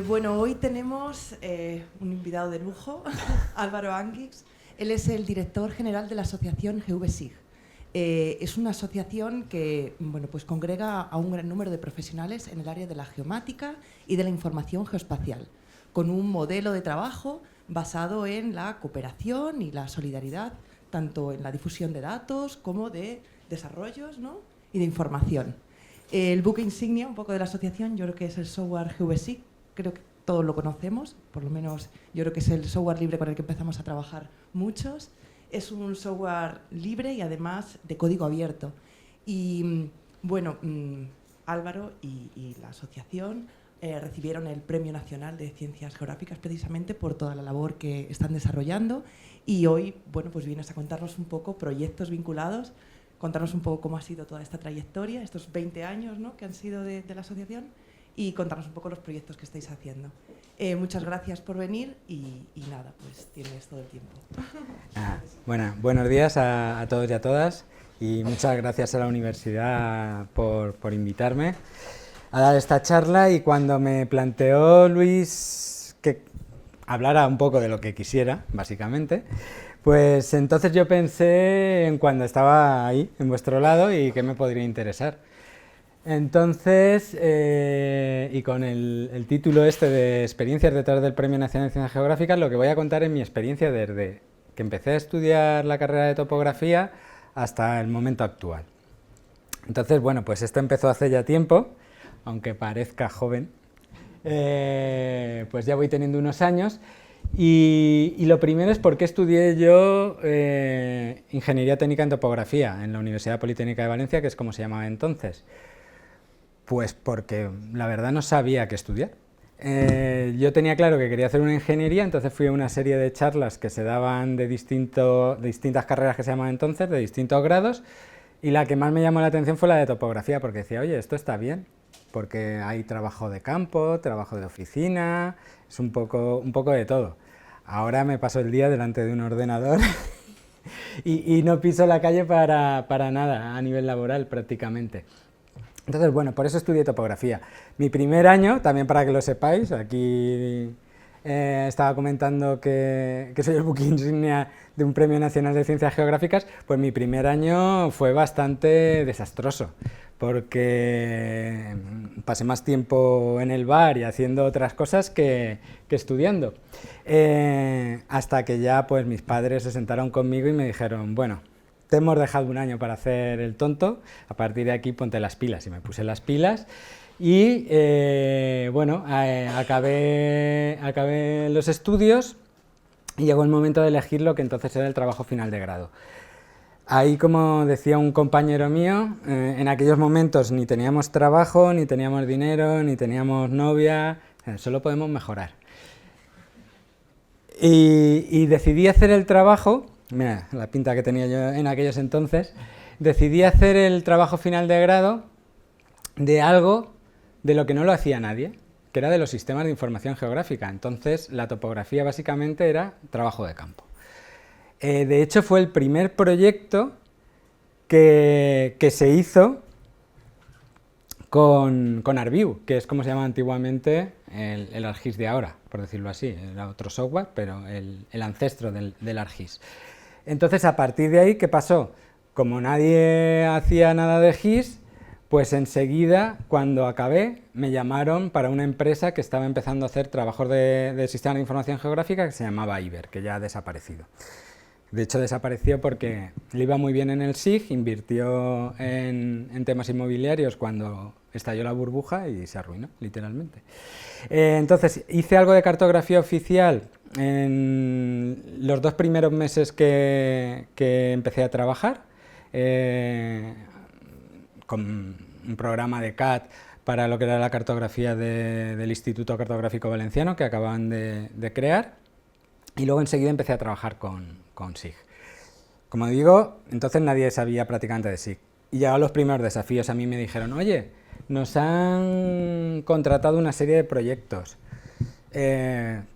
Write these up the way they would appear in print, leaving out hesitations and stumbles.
Bueno, hoy tenemos un invitado de lujo, Álvaro Anguix. Él es el director general de la asociación GVSIG. Es una asociación que pues congrega a un gran número de profesionales en el área de la geomática y de la información geoespacial, con un modelo de trabajo basado en la cooperación y la solidaridad, tanto en la difusión de datos como de desarrollos, ¿no?, y de información. El buque insignia un poco de la asociación yo creo que es el software GVSIG. Creo que todos lo conocemos, por lo menos yo creo que es el software libre con el que empezamos a trabajar muchos. Es un software libre y además de código abierto. Y bueno, Álvaro y la asociación recibieron el Premio Nacional de Ciencias Geográficas precisamente por toda la labor que están desarrollando, y hoy pues vienes a contarnos un poco proyectos vinculados, contarnos un poco cómo ha sido toda esta trayectoria, estos 20 años, ¿no?, que han sido de la asociación, y contarnos un poco los proyectos que estáis haciendo. Muchas gracias por venir y nada, pues tienes todo el tiempo. Bueno, buenos días a todos y a todas, y muchas gracias a la universidad por invitarme a dar esta charla. Y cuando me planteó Luis que hablara un poco de lo que quisiera, básicamente, pues entonces yo pensé en cuando estaba ahí, en vuestro lado, y qué me podría interesar. Entonces, y con el título este de Experiencias detrás del Premio Nacional de Ciencias Geográficas, lo que voy a contar es mi experiencia desde que empecé a estudiar la carrera de topografía hasta el momento actual. Entonces, bueno, pues esto empezó hace ya tiempo, aunque parezca joven, pues ya voy teniendo unos años. Y lo primero es por qué estudié yo Ingeniería Técnica en Topografía en la Universidad Politécnica de Valencia, que es como se llamaba entonces. Pues porque la verdad no sabía qué estudiar. Yo tenía claro que quería hacer una ingeniería, entonces fui a una serie de charlas que se daban de distintas carreras que se llamaban entonces, de distintos grados, y la que más me llamó la atención fue la de topografía, porque decía, oye, esto está bien, porque hay trabajo de campo, trabajo de oficina, es un poco de todo. Ahora me paso el día delante de un ordenador y no piso la calle para nada a nivel laboral prácticamente. Entonces, bueno, por eso estudié topografía. Mi primer año, también para que lo sepáis, aquí estaba comentando que soy el buque insignia de un Premio Nacional de Ciencias Geográficas, pues mi primer año fue bastante desastroso, porque pasé más tiempo en el bar y haciendo otras cosas que estudiando. Hasta que ya pues mis padres se sentaron conmigo y me dijeron, bueno, te hemos dejado un año para hacer el tonto, a partir de aquí ponte las pilas. Y me puse las pilas y acabé los estudios y llegó el momento de elegir lo que entonces era el trabajo final de grado. Ahí, como decía un compañero mío, en aquellos momentos ni teníamos trabajo, ni teníamos dinero, ni teníamos novia, solo podemos mejorar. Y decidí hacer el trabajo. Mira, la pinta que tenía yo en aquellos entonces. Decidí hacer el trabajo final de grado de algo de lo que no lo hacía nadie, que era de los sistemas de información geográfica. Entonces, la topografía básicamente era trabajo de campo. De hecho, fue el primer proyecto que se hizo con ArcView, que es como se llama antiguamente el ArcGIS de ahora, por decirlo así. Era otro software, pero el ancestro del ArcGIS. Entonces, a partir de ahí, ¿qué pasó? Como nadie hacía nada de GIS, pues enseguida, cuando acabé, me llamaron para una empresa que estaba empezando a hacer trabajos de sistemas de información geográfica que se llamaba Iber, que ya ha desaparecido. De hecho, desapareció porque le iba muy bien en el SIG, invirtió en temas inmobiliarios cuando estalló la burbuja y se arruinó, literalmente. Entonces, hice algo de cartografía oficial en los 2 primeros meses que empecé a trabajar, con un programa de CAD para lo que era la cartografía del Instituto Cartográfico Valenciano, que acababan de crear, y luego enseguida empecé a trabajar con SIG. Como digo, entonces nadie sabía prácticamente de SIG. Y ya los primeros desafíos a mí me dijeron, oye, nos han contratado una serie de proyectos.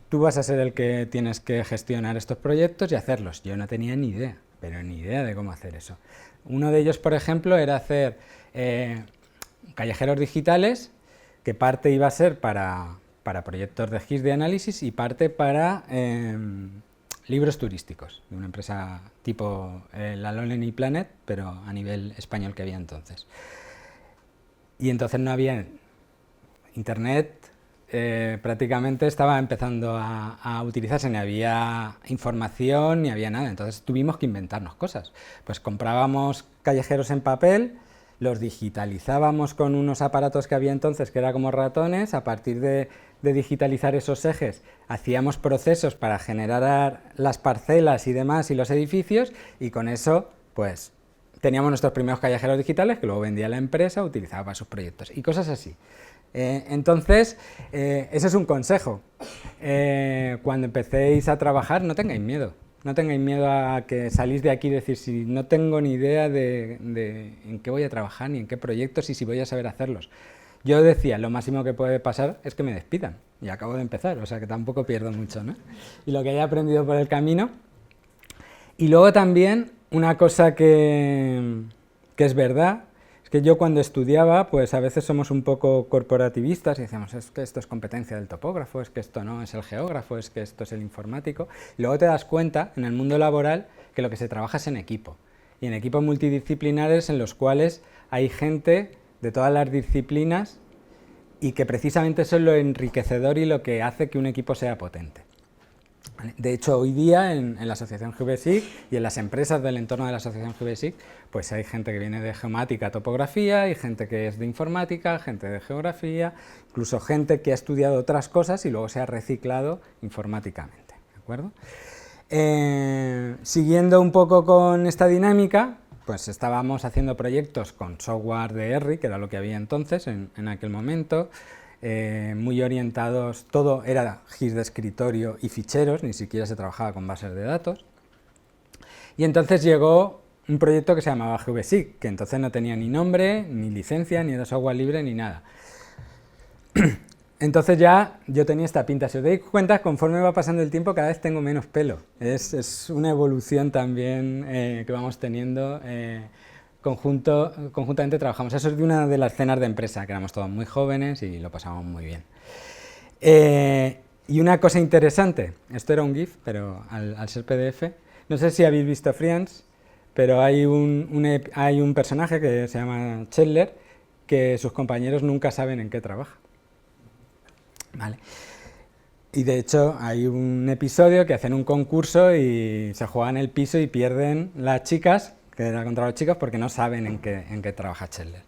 Tú vas a ser el que tienes que gestionar estos proyectos y hacerlos. Yo no tenía ni idea, pero ni idea de cómo hacer eso. Uno de ellos, por ejemplo, era hacer callejeros digitales, que parte iba a ser para para proyectos de GIS de análisis y parte para libros turísticos, de una empresa tipo la Lonely Planet, pero a nivel español que había entonces. Y entonces no había internet, prácticamente estaba empezando a utilizarse, ni había información, ni había nada, entonces tuvimos que inventarnos cosas. Pues comprábamos callejeros en papel, los digitalizábamos con unos aparatos que había entonces, que era como ratones. A partir de digitalizar esos ejes, hacíamos procesos para generar las parcelas y demás y los edificios, y con eso, pues, teníamos nuestros primeros callejeros digitales que luego vendía la empresa, utilizaba para sus proyectos, y cosas así. Entonces, ese es un consejo. Cuando empecéis a trabajar, no tengáis miedo. No tengáis miedo a que salís de aquí y decir, si no tengo ni idea de en qué voy a trabajar, ni en qué proyectos, y si voy a saber hacerlos. Yo decía, lo máximo que puede pasar es que me despidan, y acabo de empezar, o sea que tampoco pierdo mucho, ¿no? Y lo que haya aprendido por el camino. Y luego también, una cosa que es verdad, es que yo cuando estudiaba, pues a veces somos un poco corporativistas y decíamos, es que esto es competencia del topógrafo, es que esto no es el geógrafo, es que esto es el informático. Y luego te das cuenta, en el mundo laboral, que lo que se trabaja es en equipo. Y en equipos multidisciplinares en los cuales hay gente de todas las disciplinas y que precisamente eso es lo enriquecedor y lo que hace que un equipo sea potente. De hecho, hoy día en la asociación GVSIG y en las empresas del entorno de la asociación GVSIG, pues hay gente que viene de geomática, topografía, hay gente que es de informática, gente de geografía, incluso gente que ha estudiado otras cosas y luego se ha reciclado informáticamente, ¿de acuerdo? Siguiendo un poco con esta dinámica, pues estábamos haciendo proyectos con software de R, que era lo que había entonces, en aquel momento, muy orientados, todo era GIS de escritorio y ficheros, ni siquiera se trabajaba con bases de datos. Y entonces llegó un proyecto que se llamaba GVSIG, que entonces no tenía ni nombre, ni licencia, ni de software libre, ni nada. Entonces ya yo tenía esta pinta. Si os dais cuenta, conforme va pasando el tiempo, cada vez tengo menos pelo. Es una evolución también que vamos teniendo. Conjuntamente trabajamos. Eso es de una de las cenas de empresa, que éramos todos muy jóvenes y lo pasamos muy bien. Y una cosa interesante, esto era un GIF, pero al ser PDF, no sé si habéis visto Friends, pero hay un personaje que se llama Chandler, que sus compañeros nunca saben en qué trabaja. ¿Vale? Y de hecho hay un episodio que hacen un concurso y se juegan el piso y pierden las chicas, que era contra los chicos, porque no saben en qué trabaja Chandler.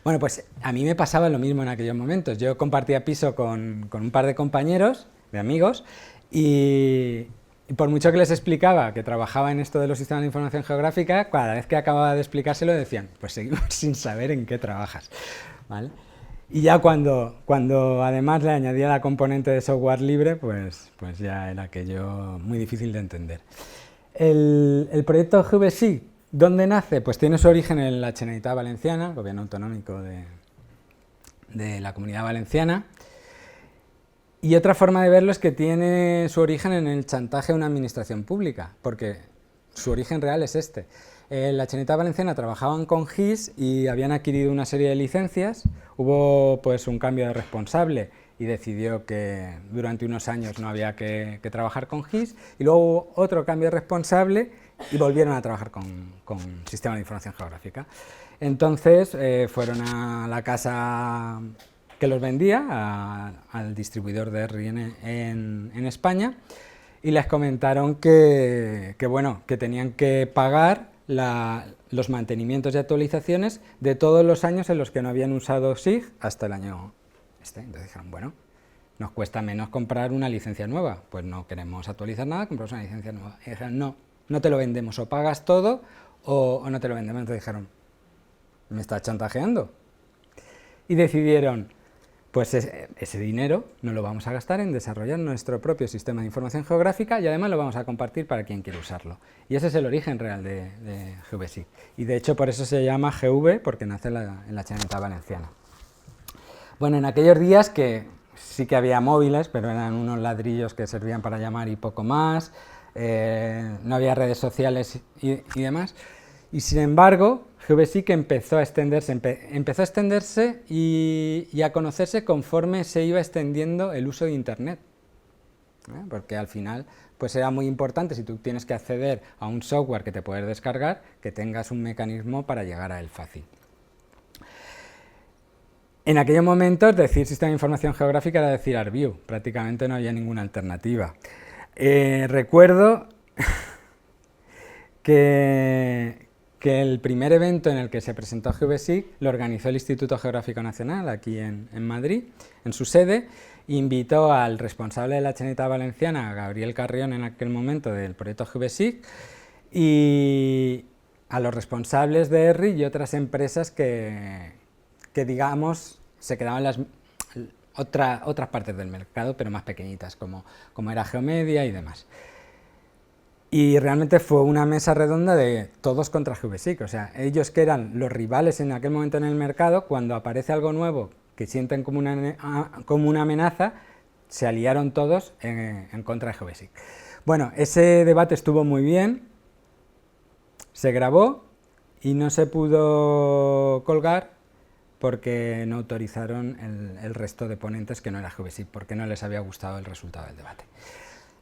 Bueno, pues a mí me pasaba lo mismo en aquellos momentos. Yo compartía piso con un par de compañeros, de amigos, y por mucho que les explicaba que trabajaba en esto de los sistemas de información geográfica, cada vez que acababa de explicárselo decían, pues seguimos sin saber en qué trabajas, ¿vale? Y ya cuando además le añadía la componente de software libre, pues ya era aquello muy difícil de entender. El proyecto GVSIG, ¿dónde nace? Pues tiene su origen en la Generalitat Valenciana, el gobierno autonómico de la Comunidad Valenciana. Y otra forma de verlo es que tiene su origen en el chantaje a una administración pública, porque su origen real es este. La Generalitat Valenciana trabajaban con GIS y habían adquirido una serie de licencias. Hubo pues un cambio de responsable y decidió que durante unos años no había que trabajar con GIS, y luego hubo otro cambio de responsable y volvieron a trabajar con sistemas de información geográfica. Entonces fueron a la casa que los vendía, al distribuidor de R en España, y les comentaron que tenían que pagar los mantenimientos y actualizaciones de todos los años en los que no habían usado SIG hasta el año este. Entonces dijeron, bueno, nos cuesta menos comprar una licencia nueva, pues no queremos actualizar nada, compramos una licencia nueva. Y dijeron, no te lo vendemos, o pagas todo o no te lo vendemos. Entonces dijeron, me estás chantajeando. Y decidieron, pues ese dinero no lo vamos a gastar en desarrollar nuestro propio sistema de información geográfica, y además lo vamos a compartir para quien quiera usarlo. Y ese es el origen real de GVSIG. Y de hecho por eso se llama GV, porque nace en la Generalitat Valenciana. Bueno, en aquellos días que sí que había móviles, pero eran unos ladrillos que servían para llamar y poco más, no había redes sociales y demás, y sin embargo GVSIC empezó a extenderse y a conocerse conforme se iba extendiendo el uso de Internet, porque al final pues era muy importante, si tú tienes que acceder a un software que te puedes descargar, que tengas un mecanismo para llegar a él fácil. En aquellos momentos decir sistema de información geográfica era decir ArcView, prácticamente no había ninguna alternativa. Recuerdo que el primer evento en el que se presentó GVSIC lo organizó el Instituto Geográfico Nacional, aquí en Madrid, en su sede, invitó al responsable de la Generalitat Valenciana, Gabriel Carrión, en aquel momento del proyecto GVSIC, y a los responsables de ERRI y otras empresas que digamos, se quedaban otras partes del mercado, pero más pequeñitas, como era Geomedia y demás. Y realmente fue una mesa redonda de todos contra GVSIC, o sea, ellos que eran los rivales en aquel momento en el mercado, cuando aparece algo nuevo que sienten como una amenaza, se aliaron todos en contra de GVSIC. Bueno, ese debate estuvo muy bien, se grabó y no se pudo colgar porque no autorizaron el resto de ponentes que no era GVSIC, porque no les había gustado el resultado del debate.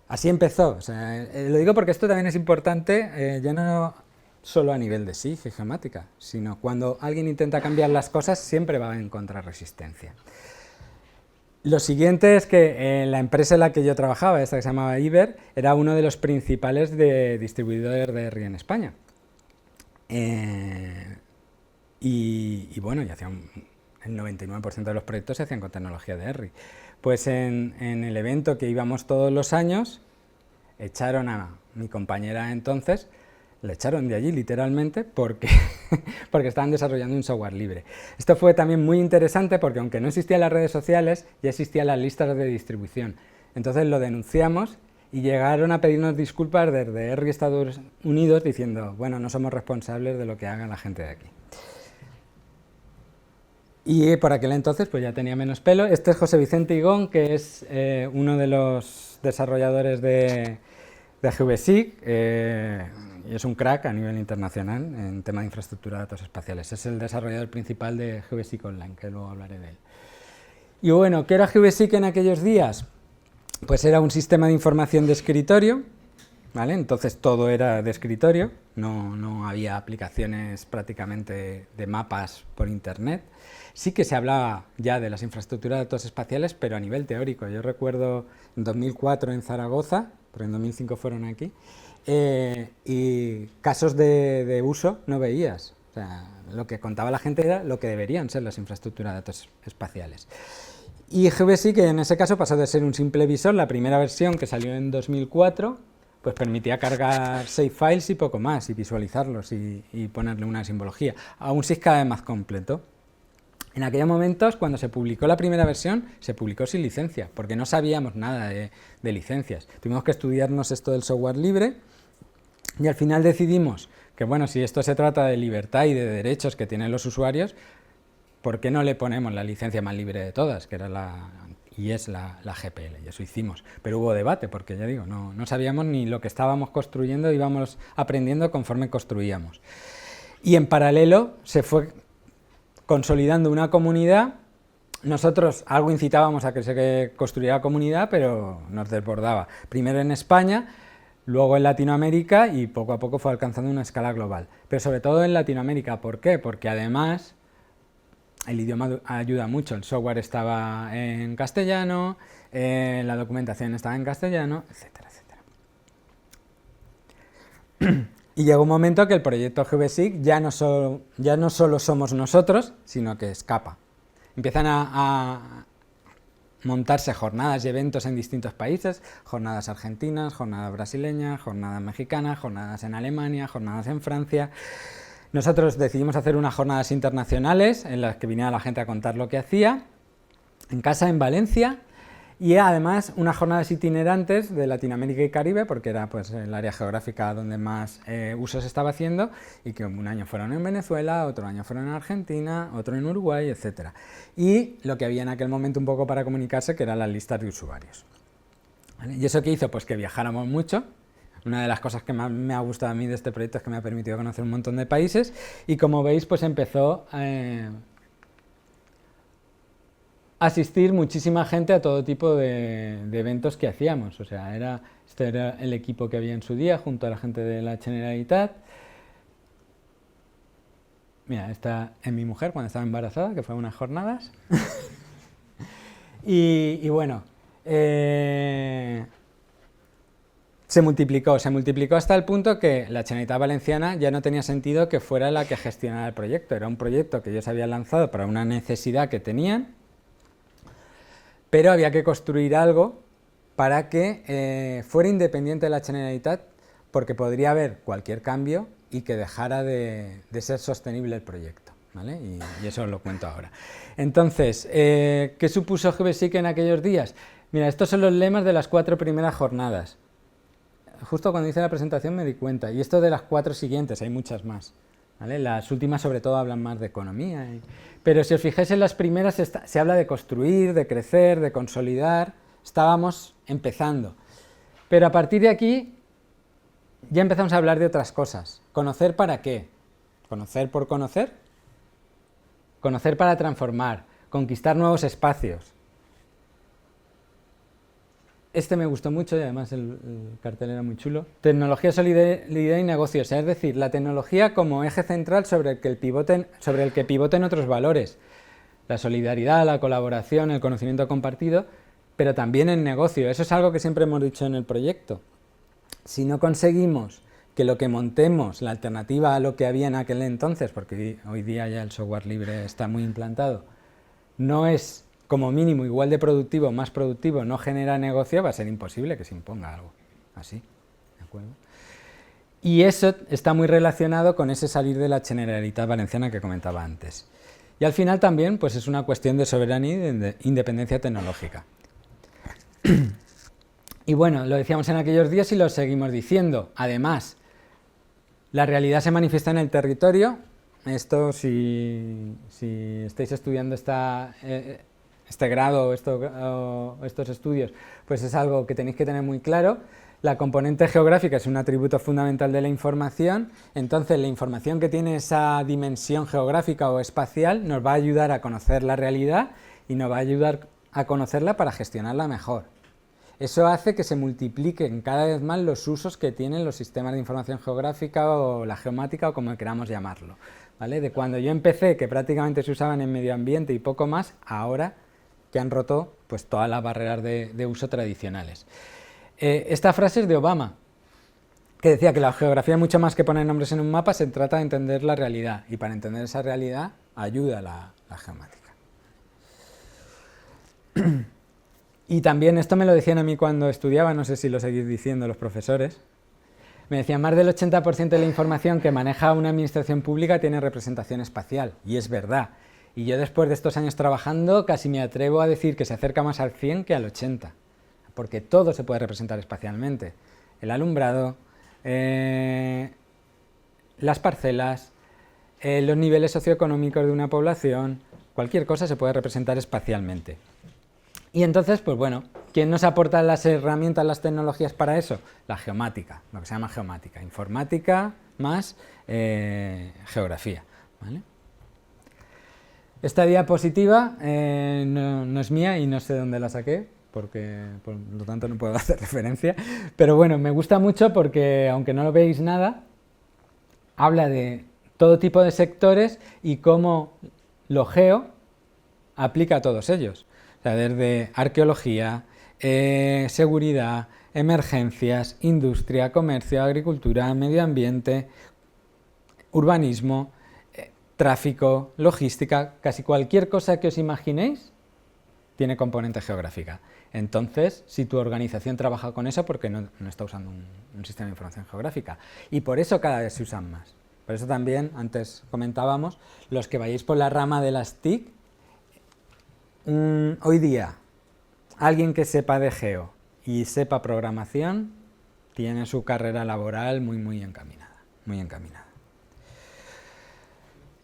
Así empezó, o sea, lo digo porque esto también es importante, ya no solo a nivel de SIG y geomática, sino cuando alguien intenta cambiar las cosas siempre va en contrarresistencia. Lo siguiente es que la empresa en la que yo trabajaba, esta que se llamaba Iber, era uno de los principales distribuidores de ERRI en España. Y bueno, el 99% de los proyectos se hacían con tecnología de ERRI. Pues en el evento que íbamos todos los años, echaron a mi compañera entonces, la echaron de allí literalmente porque estaban desarrollando un software libre. Esto fue también muy interesante porque aunque no existían las redes sociales, ya existían las listas de distribución. Entonces lo denunciamos y llegaron a pedirnos disculpas desde ERRI Estados Unidos diciendo, bueno, no somos responsables de lo que haga la gente de aquí. Y por aquel entonces pues ya tenía menos pelo. Este es José Vicente Higón, que es uno de los desarrolladores de GVSIC, y es un crack a nivel internacional en tema de infraestructura de datos espaciales. Es el desarrollador principal de GVSIC Online, que luego hablaré de él. Y bueno, ¿qué era GVSIC en aquellos días? Pues era un sistema de información de escritorio, ¿vale? Entonces todo era de escritorio, no había aplicaciones prácticamente de mapas por internet. Sí que se hablaba ya de las infraestructuras de datos espaciales, pero a nivel teórico. Yo recuerdo en 2004 en Zaragoza, pero en 2005 fueron aquí, y casos de uso no veías. O sea, lo que contaba la gente era lo que deberían ser las infraestructuras de datos espaciales. Y GVSIC, que en ese caso pasó de ser un simple visor, la primera versión que salió en 2004, pues permitía cargar save files y poco más, y visualizarlos y ponerle una simbología, a un SIG cada vez más completo. En aquellos momentos, cuando se publicó la primera versión, se publicó sin licencia, porque no sabíamos nada de licencias. Tuvimos que estudiarnos esto del software libre y al final decidimos que, bueno, si esto se trata de libertad y de derechos que tienen los usuarios, ¿por qué no le ponemos la licencia más libre de todas, que era la GPL? Y eso hicimos. Pero hubo debate, porque ya digo, no sabíamos ni lo que estábamos construyendo, íbamos aprendiendo conforme construíamos. Y en paralelo se fue consolidando una comunidad. Nosotros algo incitábamos a que se construyera comunidad, pero nos desbordaba. Primero en España, luego en Latinoamérica y poco a poco fue alcanzando una escala global. Pero sobre todo en Latinoamérica. ¿Por qué? Porque además el idioma ayuda mucho. El software estaba en castellano, la documentación estaba en castellano, etcétera, etcétera. Y llegó un momento que el proyecto GVSIC ya no solo somos nosotros, sino que escapa. Empiezan a montarse jornadas y eventos en distintos países, jornadas argentinas, jornadas brasileñas, jornadas mexicanas, jornadas en Alemania, jornadas en Francia. Nosotros decidimos hacer unas jornadas internacionales en las que viniera la gente a contar lo que hacía, en casa en Valencia, y además unas jornadas itinerantes de Latinoamérica y Caribe, porque era pues el área geográfica donde más uso se estaba haciendo, y que un año fueron en Venezuela, otro año fueron en Argentina, otro en Uruguay, etc. Y lo que había en aquel momento un poco para comunicarse, que eran las listas de usuarios. ¿Vale? ¿Y eso qué hizo? Pues que viajáramos mucho, Una de las cosas que más me ha gustado a mí de este proyecto es que me ha permitido conocer un montón de países y como veis pues empezó a asistir muchísima gente a todo tipo de eventos que hacíamos. O sea, este era el equipo que había en su día junto a la gente de la Generalitat. Mira, esta es mi mujer cuando estaba embarazada, que fue unas jornadas. y bueno, se multiplicó hasta el punto que la Generalitat Valenciana ya no tenía sentido que fuera la que gestionara el proyecto. Era un proyecto que ellos habían lanzado para una necesidad que tenían, pero había que construir algo para que fuera independiente de la Generalitat, porque podría haber cualquier cambio y que dejara de ser sostenible el proyecto, ¿vale? Y eso os lo cuento ahora. Entonces, ¿qué supuso GVSIC en aquellos días? Mira, estos son los lemas de las 4 primeras jornadas. Justo cuando hice la presentación me di cuenta, y esto de las 4 siguientes, hay muchas más, ¿vale? Las últimas sobre todo hablan más de economía, pero si os fijáis en las primeras se habla de construir, de crecer, de consolidar, estábamos empezando. Pero a partir de aquí ya empezamos a hablar de otras cosas. ¿Conocer para qué? ¿Conocer por conocer? Conocer para transformar, conquistar nuevos espacios. Este me gustó mucho y además el cartel era muy chulo. Tecnología, solidaridad y negocios, o sea, es decir, la tecnología como eje central sobre el que pivoten otros valores. La solidaridad, la colaboración, el conocimiento compartido, pero también el negocio. Eso es algo que siempre hemos dicho en el proyecto. Si no conseguimos que lo que montemos, la alternativa a lo que había en aquel entonces, porque hoy día ya el software libre está muy implantado, no es como mínimo igual de productivo, más productivo, no genera negocio, va a ser imposible que se imponga algo así, ¿de acuerdo? Y eso está muy relacionado con ese salir de la Generalitat Valenciana que comentaba antes. Y al final también pues es una cuestión de soberanía y de independencia tecnológica. Y bueno, lo decíamos en aquellos días y lo seguimos diciendo. Además, la realidad se manifiesta en el territorio. Esto, si estáis estudiando este grado o estos estudios, pues es algo que tenéis que tener muy claro. La componente geográfica es un atributo fundamental de la información, entonces la información que tiene esa dimensión geográfica o espacial nos va a ayudar a conocer la realidad y nos va a ayudar a conocerla para gestionarla mejor. Eso hace que se multipliquen cada vez más los usos que tienen los sistemas de información geográfica o la geomática o como queramos llamarlo, ¿vale? De cuando yo empecé, que prácticamente se usaban en medio ambiente y poco más, ahora que han roto pues, todas las barreras de uso tradicionales. Esta frase es de Obama, que decía que la geografía, mucho más que poner nombres en un mapa, se trata de entender la realidad, y para entender esa realidad ayuda la geomática. Y también, esto me lo decían a mí cuando estudiaba, no sé si lo seguís diciendo los profesores, me decían, más del 80% de la información que maneja una administración pública tiene representación espacial, y es verdad. Y yo después de estos años trabajando casi me atrevo a decir que se acerca más al 100 que al 80, porque todo se puede representar espacialmente. El alumbrado, las parcelas, los niveles socioeconómicos de una población, cualquier cosa se puede representar espacialmente. Y entonces, pues bueno, ¿quién nos aporta las herramientas, las tecnologías para eso? La geomática, lo que se llama geomática, informática más geografía, ¿vale? Esta diapositiva no es mía y no sé dónde la saqué, porque por lo tanto no puedo hacer referencia, pero bueno, me gusta mucho porque, aunque no lo veis nada, habla de todo tipo de sectores y cómo lo geo aplica a todos ellos. O sea, desde arqueología, seguridad, emergencias, industria, comercio, agricultura, medio ambiente, urbanismo, tráfico, logística, casi cualquier cosa que os imaginéis tiene componente geográfica. Entonces, si tu organización trabaja con eso, ¿por qué no está usando un sistema de información geográfica? Y por eso cada vez se usan más. Por eso también, antes comentábamos, los que vayáis por la rama de las TIC, hoy día, alguien que sepa de geo y sepa programación, tiene su carrera laboral muy encaminada, muy encaminada.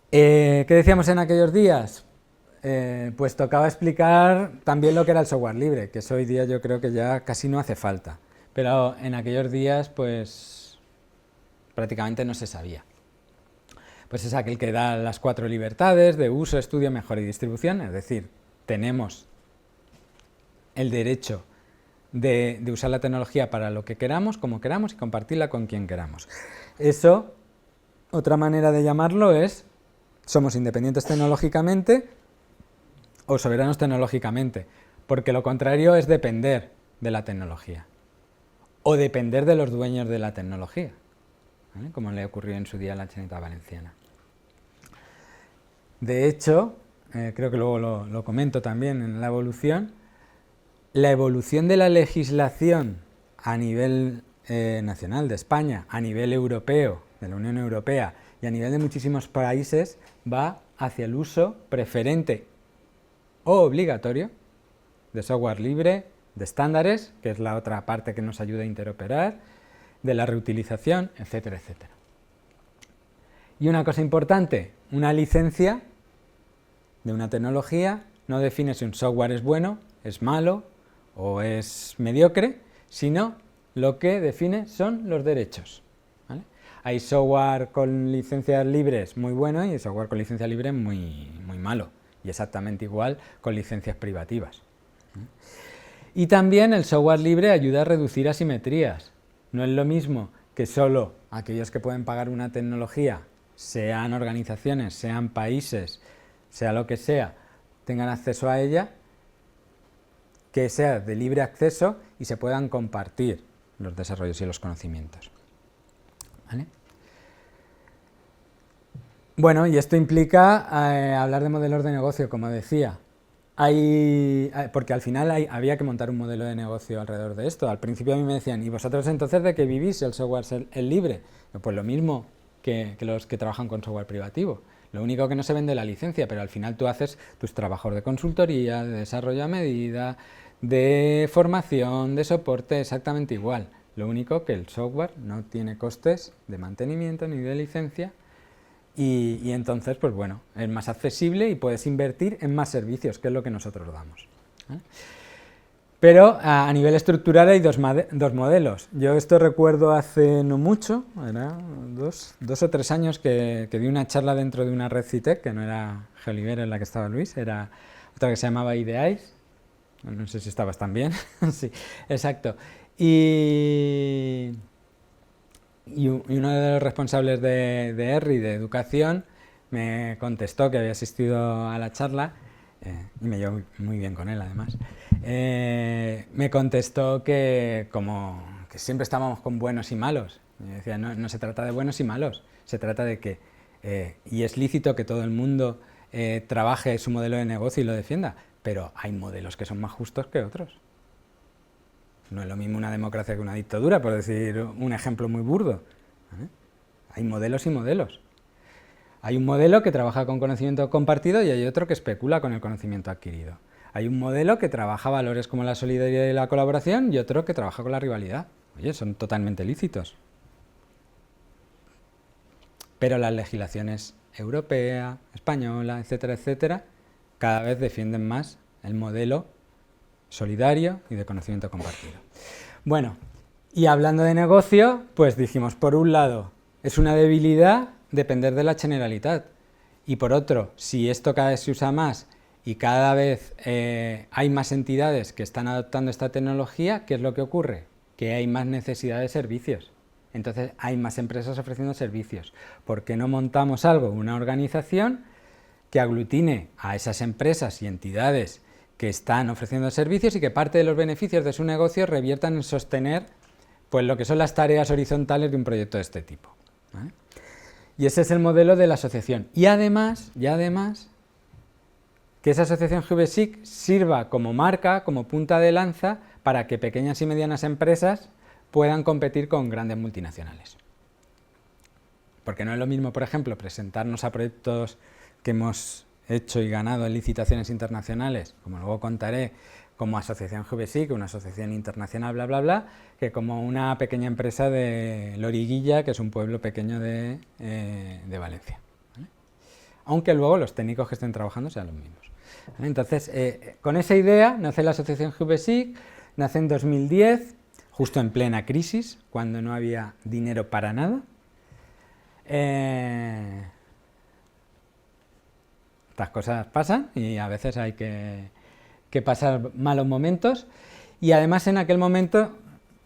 ¿Qué decíamos en aquellos días? Pues tocaba explicar también lo que era el software libre, que eso hoy día yo creo que ya casi no hace falta. pero en aquellos días pues prácticamente no se sabía. Pues es aquel que da las 4 libertades de uso, estudio, mejora y distribución, es decir, tenemos el derecho de usar la tecnología para lo que queramos, como queramos y compartirla con quien queramos. Eso, otra manera de llamarlo es, somos independientes tecnológicamente o soberanos tecnológicamente, porque lo contrario es depender de la tecnología o depender de los dueños de la tecnología, ¿vale? Como le ocurrió en su día a la Generalitat Valenciana. De hecho, creo que luego lo comento también en la evolución de la legislación a nivel nacional de España, a nivel europeo, de la Unión Europea y a nivel de muchísimos países va hacia el uso preferente o obligatorio de software libre, de estándares, que es la otra parte que nos ayuda a interoperar, de la reutilización, etcétera, etcétera. Y una cosa importante, una licencia de una tecnología no define si un software es bueno, es malo o es mediocre, sino lo que define son los derechos, ¿vale? Hay software con licencias libres muy bueno y software con licencia libre muy malo, y exactamente igual con licencias privativas. Y también el software libre ayuda a reducir asimetrías. No es lo mismo que solo aquellos que pueden pagar una tecnología, sean organizaciones, sean países, sea lo que sea, tengan acceso a ella, que sea de libre acceso y se puedan compartir los desarrollos y los conocimientos, ¿vale? Bueno, y esto implica hablar de modelos de negocio, como decía. Porque al final había que montar un modelo de negocio alrededor de esto. Al principio a mí me decían, ¿y vosotros entonces de qué vivís? ¿El software es libre? Pues lo mismo que los que trabajan con software privativo. Lo único que no se vende la licencia, pero al final tú haces tus trabajos de consultoría, de desarrollo a medida, de formación, de soporte, exactamente igual. Lo único que el software no tiene costes de mantenimiento ni de licencia y entonces, pues bueno, es más accesible y puedes invertir en más servicios, que es lo que nosotros damos, ¿vale? Pero a nivel estructural hay dos modelos. Yo esto recuerdo hace no mucho, era dos o 3 años que di una charla dentro de una red CITEC, que no era Geoliver en la que estaba Luis, era otra que se llamaba IDEAIS, no sé si estabas también, sí, exacto. Y uno de los responsables de ERRI, de educación, me contestó que había asistido a la charla, y me llevo muy bien con él además. Me contestó que siempre estábamos con buenos y malos. Me decía, no se trata de buenos y malos, se trata de que, y es lícito que todo el mundo trabaje su modelo de negocio y lo defienda, pero hay modelos que son más justos que otros. No es lo mismo una democracia que una dictadura, por decir un ejemplo muy burdo, ¿vale? Hay modelos y modelos. Hay un modelo que trabaja con conocimiento compartido y hay otro que especula con el conocimiento adquirido. Hay un modelo que trabaja valores como la solidaridad y la colaboración y otro que trabaja con la rivalidad. Oye, son totalmente lícitos. Pero las legislaciones europea, española, etcétera, etcétera, cada vez defienden más el modelo solidario y de conocimiento compartido. Bueno, y hablando de negocio, pues dijimos, por un lado, es una debilidad depender de la Generalitat, y por otro, si esto cada vez se usa más y cada vez hay más entidades que están adoptando esta tecnología, ¿qué es lo que ocurre? Que hay más necesidad de servicios. Entonces hay más empresas ofreciendo servicios. ¿Por qué no montamos algo, una organización que aglutine a esas empresas y entidades que están ofreciendo servicios y que parte de los beneficios de su negocio reviertan en sostener pues, lo que son las tareas horizontales de un proyecto de este tipo, ¿vale? Y ese es el modelo de la asociación. Y además, que esa asociación GVSIC sirva como marca, como punta de lanza, para que pequeñas y medianas empresas puedan competir con grandes multinacionales. Porque no es lo mismo, por ejemplo, presentarnos a proyectos que hemos hecho y ganado en licitaciones internacionales, como luego contaré, como asociación GVSIC, una asociación internacional, bla, bla, bla, que como una pequeña empresa de Loriguilla, que es un pueblo pequeño de Valencia, ¿vale? Aunque luego los técnicos que estén trabajando sean los mismos, ¿vale? Entonces, con esa idea nace la asociación GVSIC, nace en 2010, justo en plena crisis, cuando no había dinero para nada. Estas cosas pasan y a veces hay que pasar malos momentos, y además en aquel momento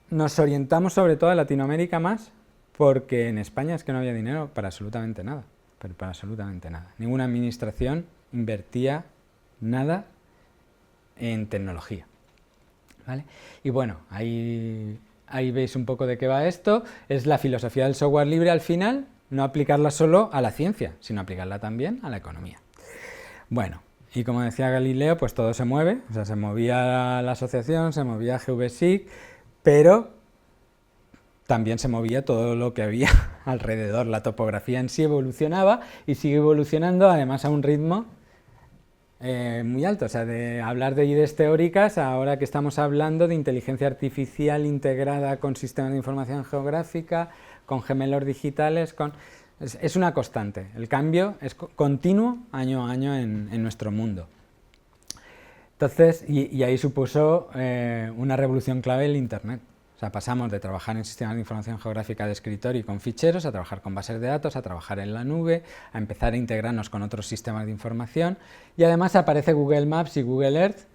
nos orientamos sobre todo a Latinoamérica más, porque en España es que no había dinero para absolutamente nada, pero para absolutamente nada. Ninguna administración invertía nada en tecnología, ¿vale? Y bueno, ahí veis un poco de qué va esto. Es la filosofía del software libre al final, no aplicarla solo a la ciencia, sino aplicarla también a la economía. Bueno, y como decía Galileo, pues todo se mueve, o sea, se movía la asociación, se movía GVSIG, pero también se movía todo lo que había alrededor. La topografía en sí evolucionaba y sigue evolucionando, además a un ritmo muy alto. O sea, de hablar de ideas teóricas, ahora que estamos hablando de inteligencia artificial integrada con sistemas de información geográfica, con gemelos digitales, es una constante. El cambio es continuo año a año en nuestro mundo. Entonces, y ahí supuso una revolución clave el Internet. O sea, pasamos de trabajar en sistemas de información geográfica de escritorio y con ficheros, a trabajar con bases de datos, a trabajar en la nube, a empezar a integrarnos con otros sistemas de información, y además aparece Google Maps y Google Earth,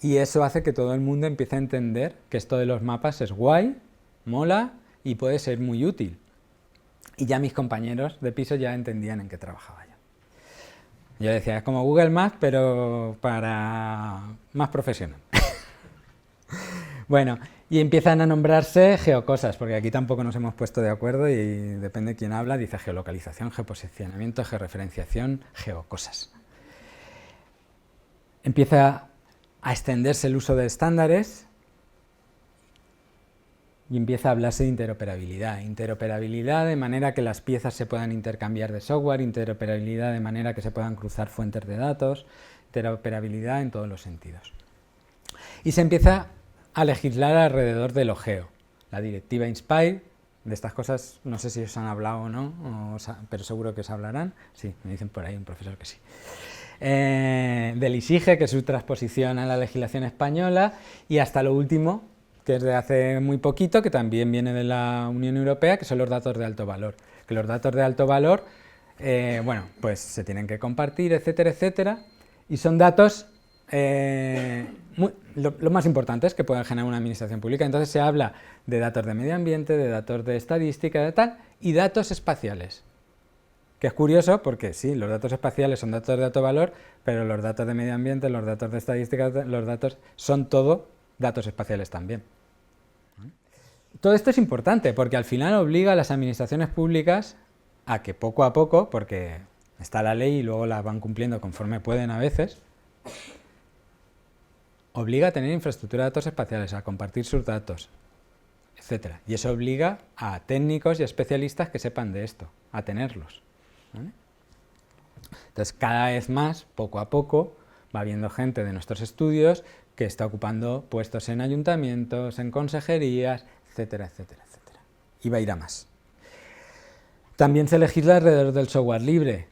y eso hace que todo el mundo empiece a entender que esto de los mapas es guay, mola y puede ser muy útil. Y ya mis compañeros de piso ya entendían en qué trabajaba yo. Yo decía, es como Google Maps, pero para más profesional. Bueno, y empiezan a nombrarse geocosas, porque aquí tampoco nos hemos puesto de acuerdo y depende de quién habla, dice geolocalización, geoposicionamiento, georreferenciación, geocosas. Empieza a extenderse el uso de estándares y empieza a hablarse de interoperabilidad de manera que las piezas se puedan intercambiar de software, interoperabilidad de manera que se puedan cruzar fuentes de datos, interoperabilidad en todos los sentidos. Y se empieza a legislar alrededor de lo geo. La directiva INSPIRE, de estas cosas no sé si os han hablado o no, pero seguro que os hablarán. Sí, me dicen por ahí un profesor que sí. Del ISIGE, que es su transposición a la legislación española, y hasta lo último, que es de hace muy poquito, que también viene de la Unión Europea, que son los datos de alto valor. Que los datos de alto valor, bueno, pues se tienen que compartir, etcétera, etcétera, y son datos lo más importante es que pueden generar una administración pública. Entonces se habla de datos de medio ambiente, de datos de estadística, de tal, y datos espaciales. Que es curioso porque sí, los datos espaciales son datos de alto valor, pero los datos de medio ambiente, los datos de estadística, los datos son todo datos espaciales también. Todo esto es importante porque al final obliga a las administraciones públicas a que poco a poco, porque está la ley y luego la van cumpliendo conforme pueden a veces, obliga a tener infraestructura de datos espaciales, a compartir sus datos, etc. Y eso obliga a técnicos y especialistas que sepan de esto, a tenerlos, ¿vale? Entonces, cada vez más, poco a poco, va habiendo gente de nuestros estudios que está ocupando puestos en ayuntamientos, en consejerías, etcétera, etcétera, etcétera. Y va a ir a más. También se legisla alrededor del software libre.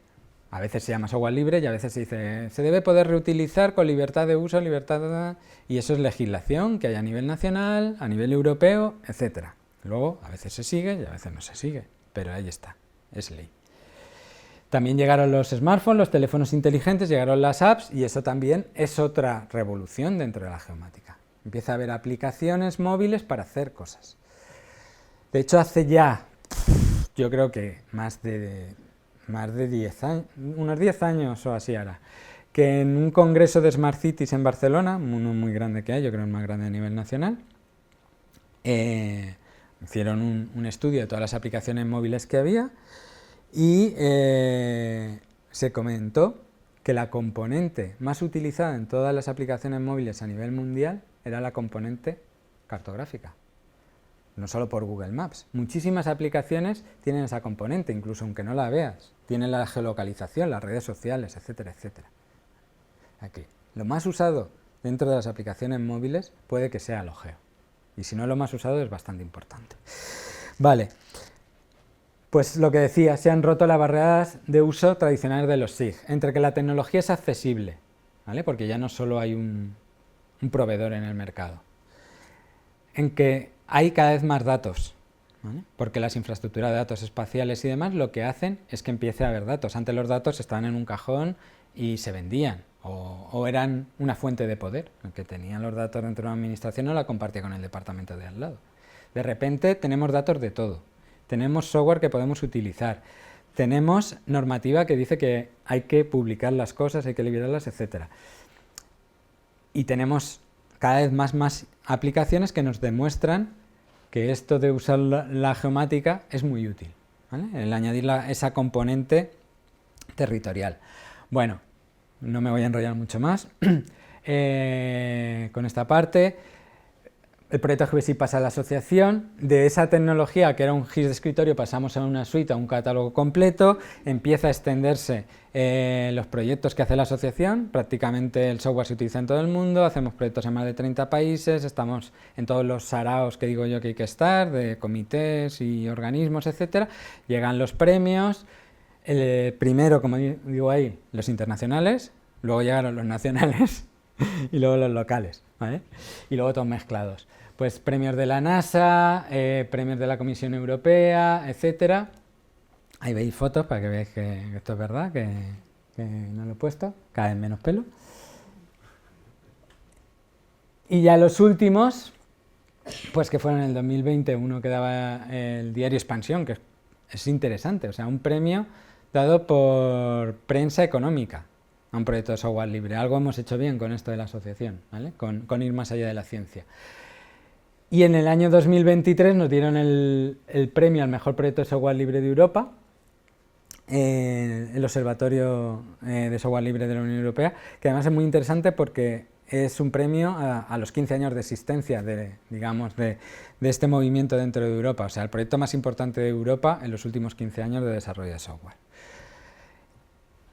A veces se llama software libre y a veces se dice se debe poder reutilizar con libertad de uso, libertad y eso es legislación que hay a nivel nacional, a nivel europeo, etcétera. Luego a veces se sigue y a veces no se sigue, pero ahí está, es ley. También llegaron los smartphones, los teléfonos inteligentes, llegaron las apps y eso también es otra revolución dentro de la geomática. Empieza a haber aplicaciones móviles para hacer cosas. De hecho, hace ya, yo creo que más de 10 años, unos 10 años o así ahora, que en un congreso de Smart Cities en Barcelona, uno muy grande que hay, yo creo el más grande a nivel nacional, hicieron un estudio de todas las aplicaciones móviles que había y se comentó que la componente más utilizada en todas las aplicaciones móviles a nivel mundial era la componente cartográfica. No solo por Google Maps. Muchísimas aplicaciones tienen esa componente, incluso aunque no la veas. Tienen la geolocalización, las redes sociales, etcétera, etcétera. Aquí. Lo más usado dentro de las aplicaciones móviles puede que sea lo geo. Y si no lo más usado es bastante importante. Vale. Pues lo que decía, se han roto las barreras de uso tradicionales de los SIG. Entre que la tecnología es accesible, ¿vale? Porque ya no solo hay un proveedor en el mercado. En que hay cada vez más datos, ¿vale? Porque las infraestructuras de datos espaciales y demás lo que hacen es que empiece a haber datos. Antes los datos estaban en un cajón y se vendían, o eran una fuente de poder. El que tenía los datos dentro de una administración no la compartía con el departamento de al lado. De repente tenemos datos de todo, tenemos software que podemos utilizar, tenemos normativa que dice que hay que publicar las cosas, hay que liberarlas, etc. Y tenemos cada vez más aplicaciones que nos demuestran que esto de usar la geomática es muy útil, ¿vale? El añadir esa componente territorial. Bueno, no me voy a enrollar mucho más con esta parte. El proyecto GBSIG pasa a la asociación, de esa tecnología que era un GIS de escritorio pasamos a una suite, a un catálogo completo, empieza a extenderse los proyectos que hace la asociación, prácticamente el software se utiliza en todo el mundo, hacemos proyectos en más de 30 países, estamos en todos los saraos que digo yo que hay que estar, de comités y organismos, etcétera. Llegan los premios, primero, como digo ahí, los internacionales, luego llegaron los nacionales y luego los locales, ¿vale? Y luego todos mezclados. Pues premios de la NASA, premios de la Comisión Europea, etcétera. Ahí veis fotos para que veáis que esto es verdad, que no lo he puesto, cada vez menos pelo. Y ya los últimos, pues que fueron en el 2020, uno que daba el diario Expansión, que es interesante, o sea, un premio dado por Prensa Económica a un proyecto de software libre. Algo hemos hecho bien con esto de la asociación, ¿vale? Con ir más allá de la ciencia. Y en el año 2023 nos dieron el premio al mejor proyecto de software libre de Europa, el Observatorio de Software Libre de la Unión Europea, que además es muy interesante porque es un premio a los 15 años de existencia de este movimiento dentro de Europa, o sea, el proyecto más importante de Europa en los últimos 15 años de desarrollo de software.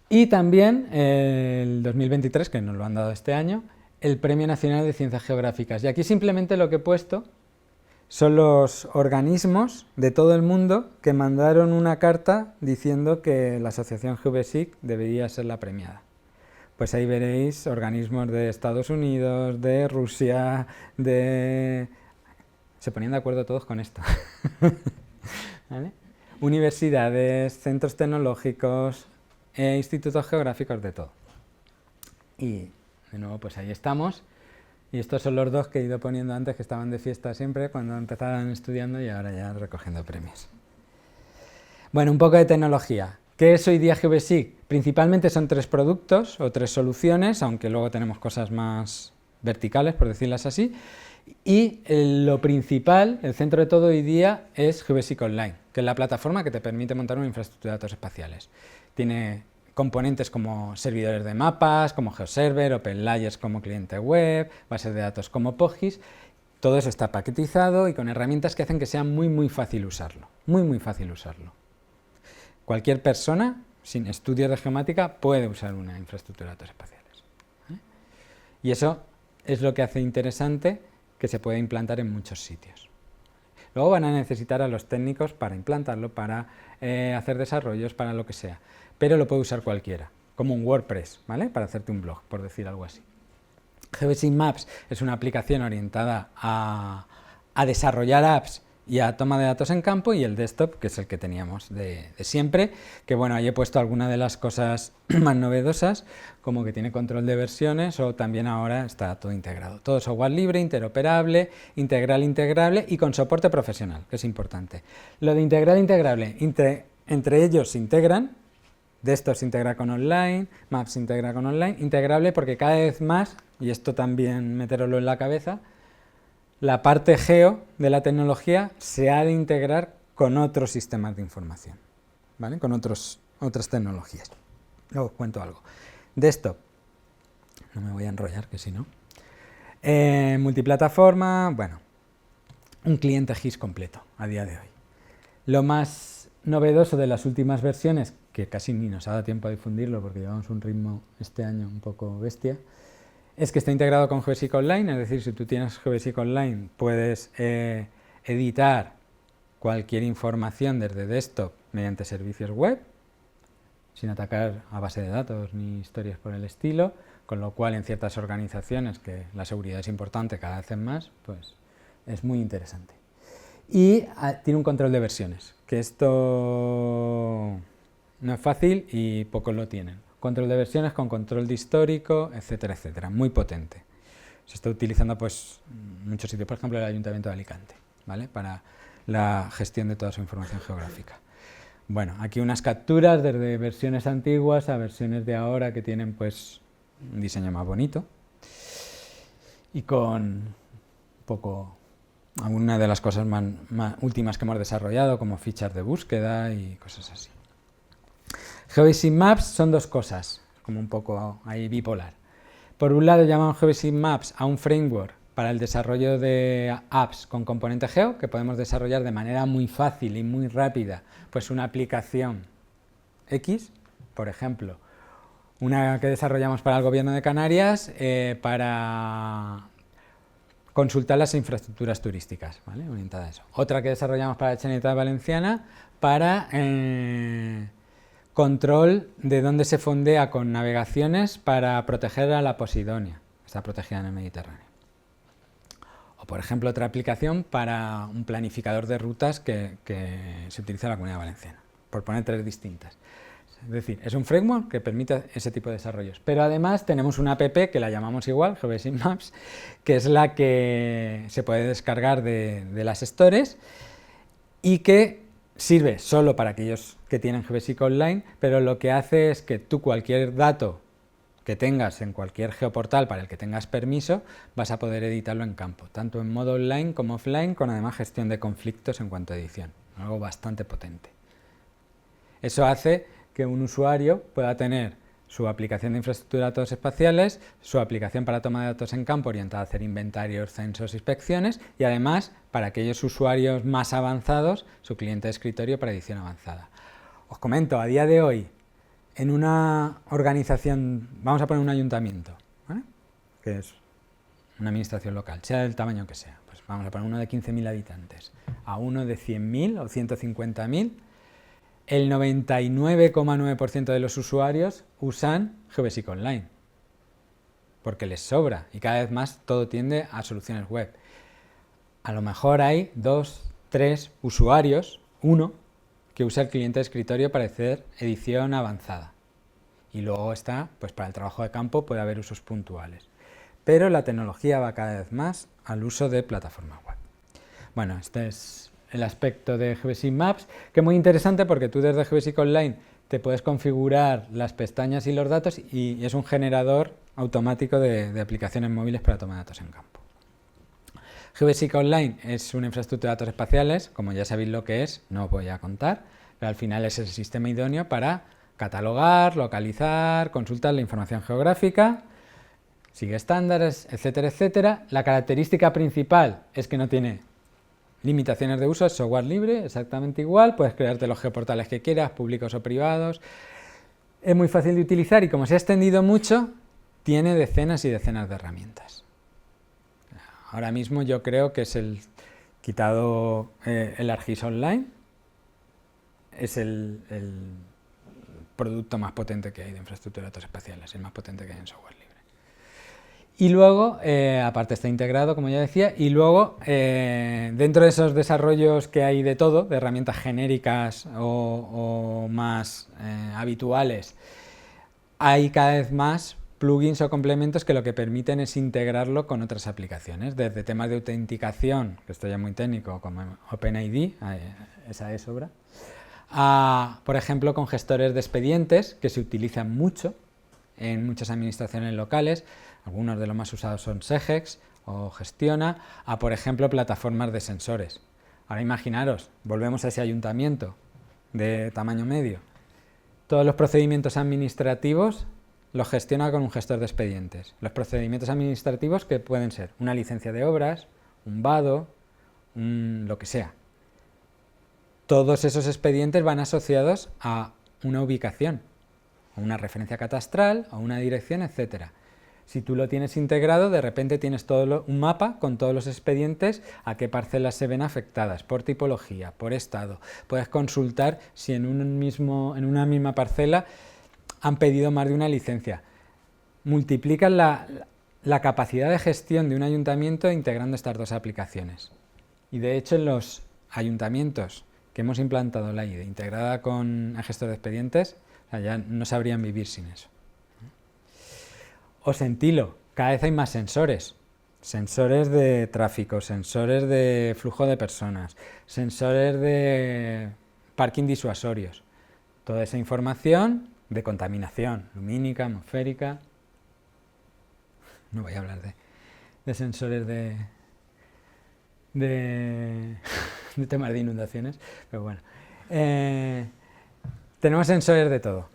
Y también el 2023, que nos lo han dado este año, el Premio Nacional de Ciencias Geográficas. Y aquí simplemente lo que he puesto son los organismos de todo el mundo que mandaron una carta diciendo que la asociación GBSIG debería ser la premiada. Pues ahí veréis organismos de Estados Unidos, de Rusia, se ponían de acuerdo todos con esto. ¿Vale? Universidades, centros tecnológicos, institutos geográficos, de todo. Y de nuevo, pues ahí estamos. Y estos son los dos que he ido poniendo antes, que estaban de fiesta siempre, cuando empezaban estudiando y ahora ya recogiendo premios. Bueno, un poco de tecnología. ¿Qué es hoy día GBSIG? Principalmente son 3 productos o 3 soluciones, aunque luego tenemos cosas más verticales, por decirlas así. Y lo principal, el centro de todo hoy día, es GBSIG Online, que es la plataforma que te permite montar una infraestructura de datos espaciales. Tiene componentes como servidores de mapas, como GeoServer, OpenLayers como cliente web, bases de datos como PostGIS. Todo eso está paquetizado y con herramientas que hacen que sea muy fácil usarlo. Muy fácil usarlo. Cualquier persona sin estudios de geomática puede usar una infraestructura de datos espaciales. Y eso es lo que hace interesante que se puede implantar en muchos sitios. Luego van a necesitar a los técnicos para implantarlo, para hacer desarrollos, para lo que sea. Pero lo puede usar cualquiera, como un WordPress, ¿vale? Para hacerte un blog, por decir algo así. GBSIG Maps es una aplicación orientada a desarrollar apps y a toma de datos en campo, y el desktop, que es el que teníamos de siempre, que bueno, ahí he puesto algunas de las cosas más novedosas, como que tiene control de versiones, o también ahora está todo integrado. Todo software libre, interoperable, integrable y con soporte profesional, que es importante. Lo de integrable, entre ellos se integran, desktop se integra con online, Maps se integra con online, integrable porque cada vez más, y esto también meteroslo en la cabeza, la parte geo de la tecnología se ha de integrar con otros sistemas de información, ¿vale? Con otras tecnologías. Luego os cuento algo. Desktop, no me voy a enrollar, que si no. Multiplataforma, bueno, un cliente GIS completo a día de hoy. Lo más novedoso de las últimas versiones, que casi ni nos ha dado tiempo a difundirlo porque llevamos un ritmo este año un poco bestia, es que está integrado con GBSIG Online, es decir, si tú tienes GBSIG Online puedes editar cualquier información desde desktop mediante servicios web, sin atacar a base de datos ni historias por el estilo, con lo cual en ciertas organizaciones que la seguridad es importante cada vez más, pues es muy interesante. y tiene un control de versiones, que esto no es fácil y pocos lo tienen. Control de versiones con control de histórico, etcétera, etcétera, muy potente. Se está utilizando pues en muchos sitios, por ejemplo el Ayuntamiento de Alicante, ¿vale? Para la gestión de toda su información geográfica. Bueno, aquí unas capturas desde versiones antiguas a versiones de ahora que tienen pues un diseño más bonito y con un poco algunas de las cosas más últimas que hemos desarrollado, como fichas de búsqueda y cosas así. Geobasic Maps son dos cosas, como un poco ahí bipolar. Por un lado llamamos Geobasic Maps a un framework para el desarrollo de apps con componente geo, que podemos desarrollar de manera muy fácil y muy rápida, pues una aplicación X, por ejemplo, una que desarrollamos para el Gobierno de Canarias para consultar las infraestructuras turísticas, ¿vale? Orientada a eso. Otra que desarrollamos para la Generalitat Valenciana para control de dónde se fondea con navegaciones para proteger a la Posidonia, que está protegida en el Mediterráneo. O, por ejemplo, otra aplicación para un planificador de rutas que se utiliza en la Comunidad Valenciana, por poner tres distintas. Es decir, es un framework que permite ese tipo de desarrollos. Pero además tenemos una app que la llamamos igual, Geobasic Maps, que es la que se puede descargar de las stores y que sirve solo para aquellos que tienen Geobasic Online, pero lo que hace es que tú cualquier dato que tengas en cualquier geoportal para el que tengas permiso, vas a poder editarlo en campo, tanto en modo online como offline, con además gestión de conflictos en cuanto a edición, algo bastante potente. Eso hace que un usuario pueda tener su aplicación de infraestructura de datos espaciales, su aplicación para toma de datos en campo orientada a hacer inventarios, censos, inspecciones y además para aquellos usuarios más avanzados, su cliente de escritorio para edición avanzada. Os comento, a día de hoy, en una organización, vamos a poner un ayuntamiento, ¿vale? Que es una administración local, sea del tamaño que sea, pues vamos a poner uno de 15.000 habitantes, a uno de 100.000 o 150.000, el 99,9% de los usuarios usan Geobasic Online, porque les sobra y cada vez más todo tiende a soluciones web. A lo mejor hay 2, 3 usuarios, uno, que usa el cliente de escritorio para hacer edición avanzada. Y luego está, pues para el trabajo de campo puede haber usos puntuales. Pero la tecnología va cada vez más al uso de plataformas web. Bueno, este es el aspecto de Geobasic Maps, que es muy interesante porque tú desde Geobasic Online te puedes configurar las pestañas y los datos y es un generador automático de aplicaciones móviles para toma de datos en campo. Geobasic Online es una infraestructura de datos espaciales, como ya sabéis lo que es, no os voy a contar, pero al final es el sistema idóneo para catalogar, localizar, consultar la información geográfica, sigue estándares, etcétera, etcétera. La característica principal es que no tiene limitaciones de uso, es software libre, exactamente igual, puedes crearte los geoportales que quieras, públicos o privados. Es muy fácil de utilizar y como se ha extendido mucho, tiene decenas y decenas de herramientas. Ahora mismo yo creo que es quitado el ArcGIS Online, es el producto más potente que hay de infraestructura de datos espaciales, el más potente que hay en software libre. Y luego, aparte está integrado, como ya decía, y luego dentro de esos desarrollos que hay de todo, de herramientas genéricas o más habituales, hay cada vez más plugins o complementos que lo que permiten es integrarlo con otras aplicaciones, desde temas de autenticación, que esto ya es muy técnico, como OpenID, esa es obra, a, por ejemplo, con gestores de expedientes, que se utilizan mucho en muchas administraciones locales, algunos de los más usados son Segex o Gestiona, a, por ejemplo, plataformas de sensores. Ahora imaginaros, volvemos a ese ayuntamiento de tamaño medio, todos los procedimientos administrativos los gestiona con un gestor de expedientes. Los procedimientos administrativos que pueden ser una licencia de obras, un vado, lo que sea. Todos esos expedientes van asociados a una ubicación, a una referencia catastral, a una dirección, etcétera. Si tú lo tienes integrado, de repente tienes un mapa con todos los expedientes, a qué parcelas se ven afectadas, por tipología, por estado. Puedes consultar si en una misma parcela han pedido más de una licencia. Multiplican la capacidad de gestión de un ayuntamiento integrando estas dos aplicaciones. Y de hecho en los ayuntamientos que hemos implantado la IDE integrada con el gestor de expedientes, o sea, ya no sabrían vivir sin eso. O sentilo, cada vez hay más sensores. Sensores de tráfico, sensores de flujo de personas, sensores de parking disuasorios. Toda esa información de contaminación lumínica, atmosférica. No voy a hablar de sensores de temas de inundaciones, pero bueno. Tenemos sensores de todo.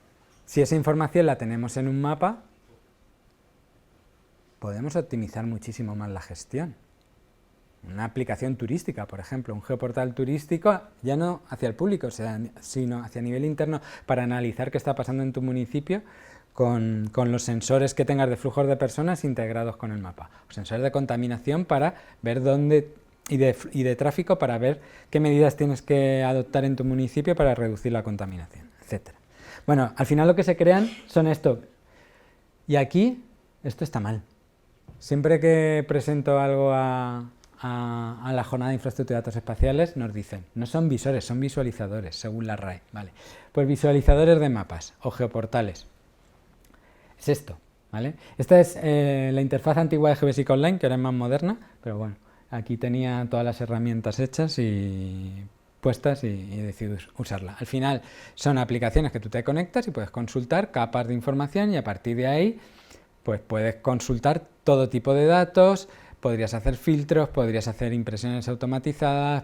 Si esa información la tenemos en un mapa, podemos optimizar muchísimo más la gestión. Una aplicación turística, por ejemplo, un geoportal turístico, ya no hacia el público, sino hacia nivel interno, para analizar qué está pasando en tu municipio con los sensores que tengas de flujos de personas integrados con el mapa. O sensores de contaminación para ver dónde y de tráfico para ver qué medidas tienes que adoptar en tu municipio para reducir la contaminación, etc. Bueno, al final lo que se crean son esto. Y aquí, esto está mal. Siempre que presento algo a la jornada de infraestructura de datos espaciales, nos dicen, no son visores, son visualizadores, según la RAE. Vale. Pues visualizadores de mapas o geoportales. Es esto, ¿vale? Esta es la interfaz antigua de GeoBasic Online, que ahora es más moderna, pero bueno, aquí tenía todas las herramientas hechas y puestas y decidí usarla. Al final son aplicaciones que tú te conectas y puedes consultar capas de información y a partir de ahí pues puedes consultar todo tipo de datos, podrías hacer filtros, podrías hacer impresiones automatizadas,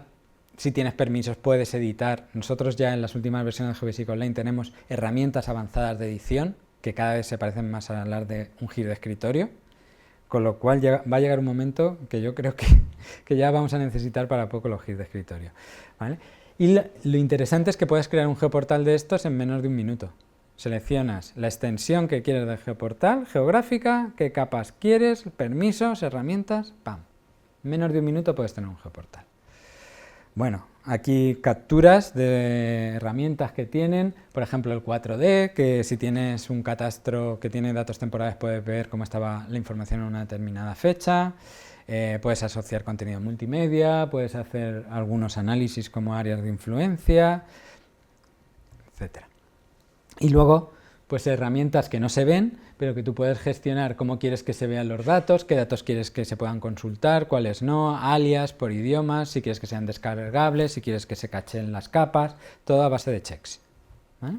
si tienes permisos puedes editar. Nosotros ya en las últimas versiones de GeoBasic Online tenemos herramientas avanzadas de edición que cada vez se parecen más a las de un GIS de escritorio, con lo cual va a llegar un momento que yo creo que ya vamos a necesitar para poco los GIS de escritorio, ¿vale? Y lo interesante es que puedes crear un geoportal de estos en menos de un minuto. Seleccionas la extensión que quieres del geoportal, geográfica, qué capas quieres, permisos, herramientas, ¡pam! En menos de un minuto puedes tener un geoportal. Bueno, aquí capturas de herramientas que tienen, por ejemplo el 4D, que si tienes un catastro que tiene datos temporales puedes ver cómo estaba la información en una determinada fecha, puedes asociar contenido multimedia, puedes hacer algunos análisis como áreas de influencia, etc. Y luego, pues herramientas que no se ven, pero que tú puedes gestionar cómo quieres que se vean los datos, qué datos quieres que se puedan consultar, cuáles no, alias, por idiomas, si quieres que sean descargables, si quieres que se cachen las capas, todo a base de checks, ¿vale?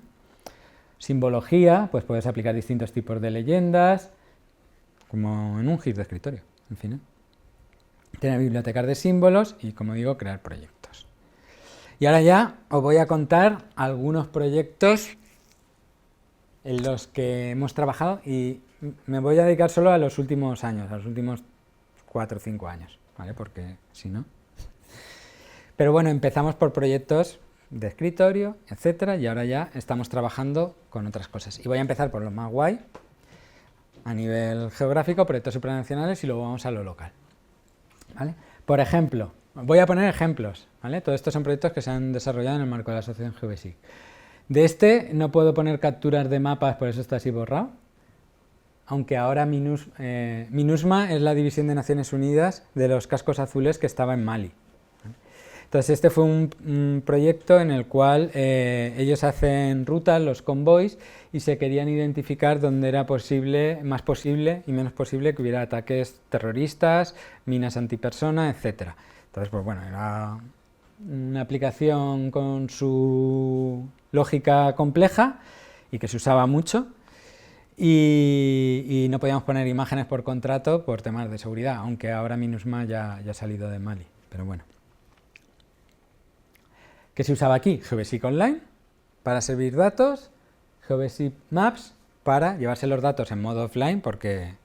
Simbología, pues puedes aplicar distintos tipos de leyendas, como en un GIS de escritorio, en fin, ¿eh? Tener bibliotecas de símbolos y, como digo, crear proyectos. Y ahora ya os voy a contar algunos proyectos en los que hemos trabajado y me voy a dedicar solo a los últimos años, a los últimos 4 o 5 años, ¿vale? Porque si no... Pero bueno, empezamos por proyectos de escritorio, etcétera, y ahora ya estamos trabajando con otras cosas. Y voy a empezar por lo más guay, a nivel geográfico, proyectos supranacionales, y luego vamos a lo local, ¿vale? Por ejemplo, voy a poner ejemplos, ¿vale? Todos estos son proyectos que se han desarrollado en el marco de la asociación GeoBasic. De este no puedo poner capturas de mapas, por eso está así borrado, aunque ahora MINUSMA es la división de Naciones Unidas de los cascos azules que estaba en Mali. Entonces este fue un proyecto en el cual ellos hacen rutas, los convoys, y se querían identificar dónde era más posible y menos posible que hubiera ataques terroristas, minas antipersona, etc. Entonces, pues bueno, era una aplicación con su lógica compleja y que se usaba mucho y no podíamos poner imágenes por contrato por temas de seguridad, aunque ahora MINUSMA ya ha salido de Mali, pero bueno. ¿Qué se usaba aquí? GeoBasic Online para servir datos, GeoBasic Maps para llevarse los datos en modo offline, porque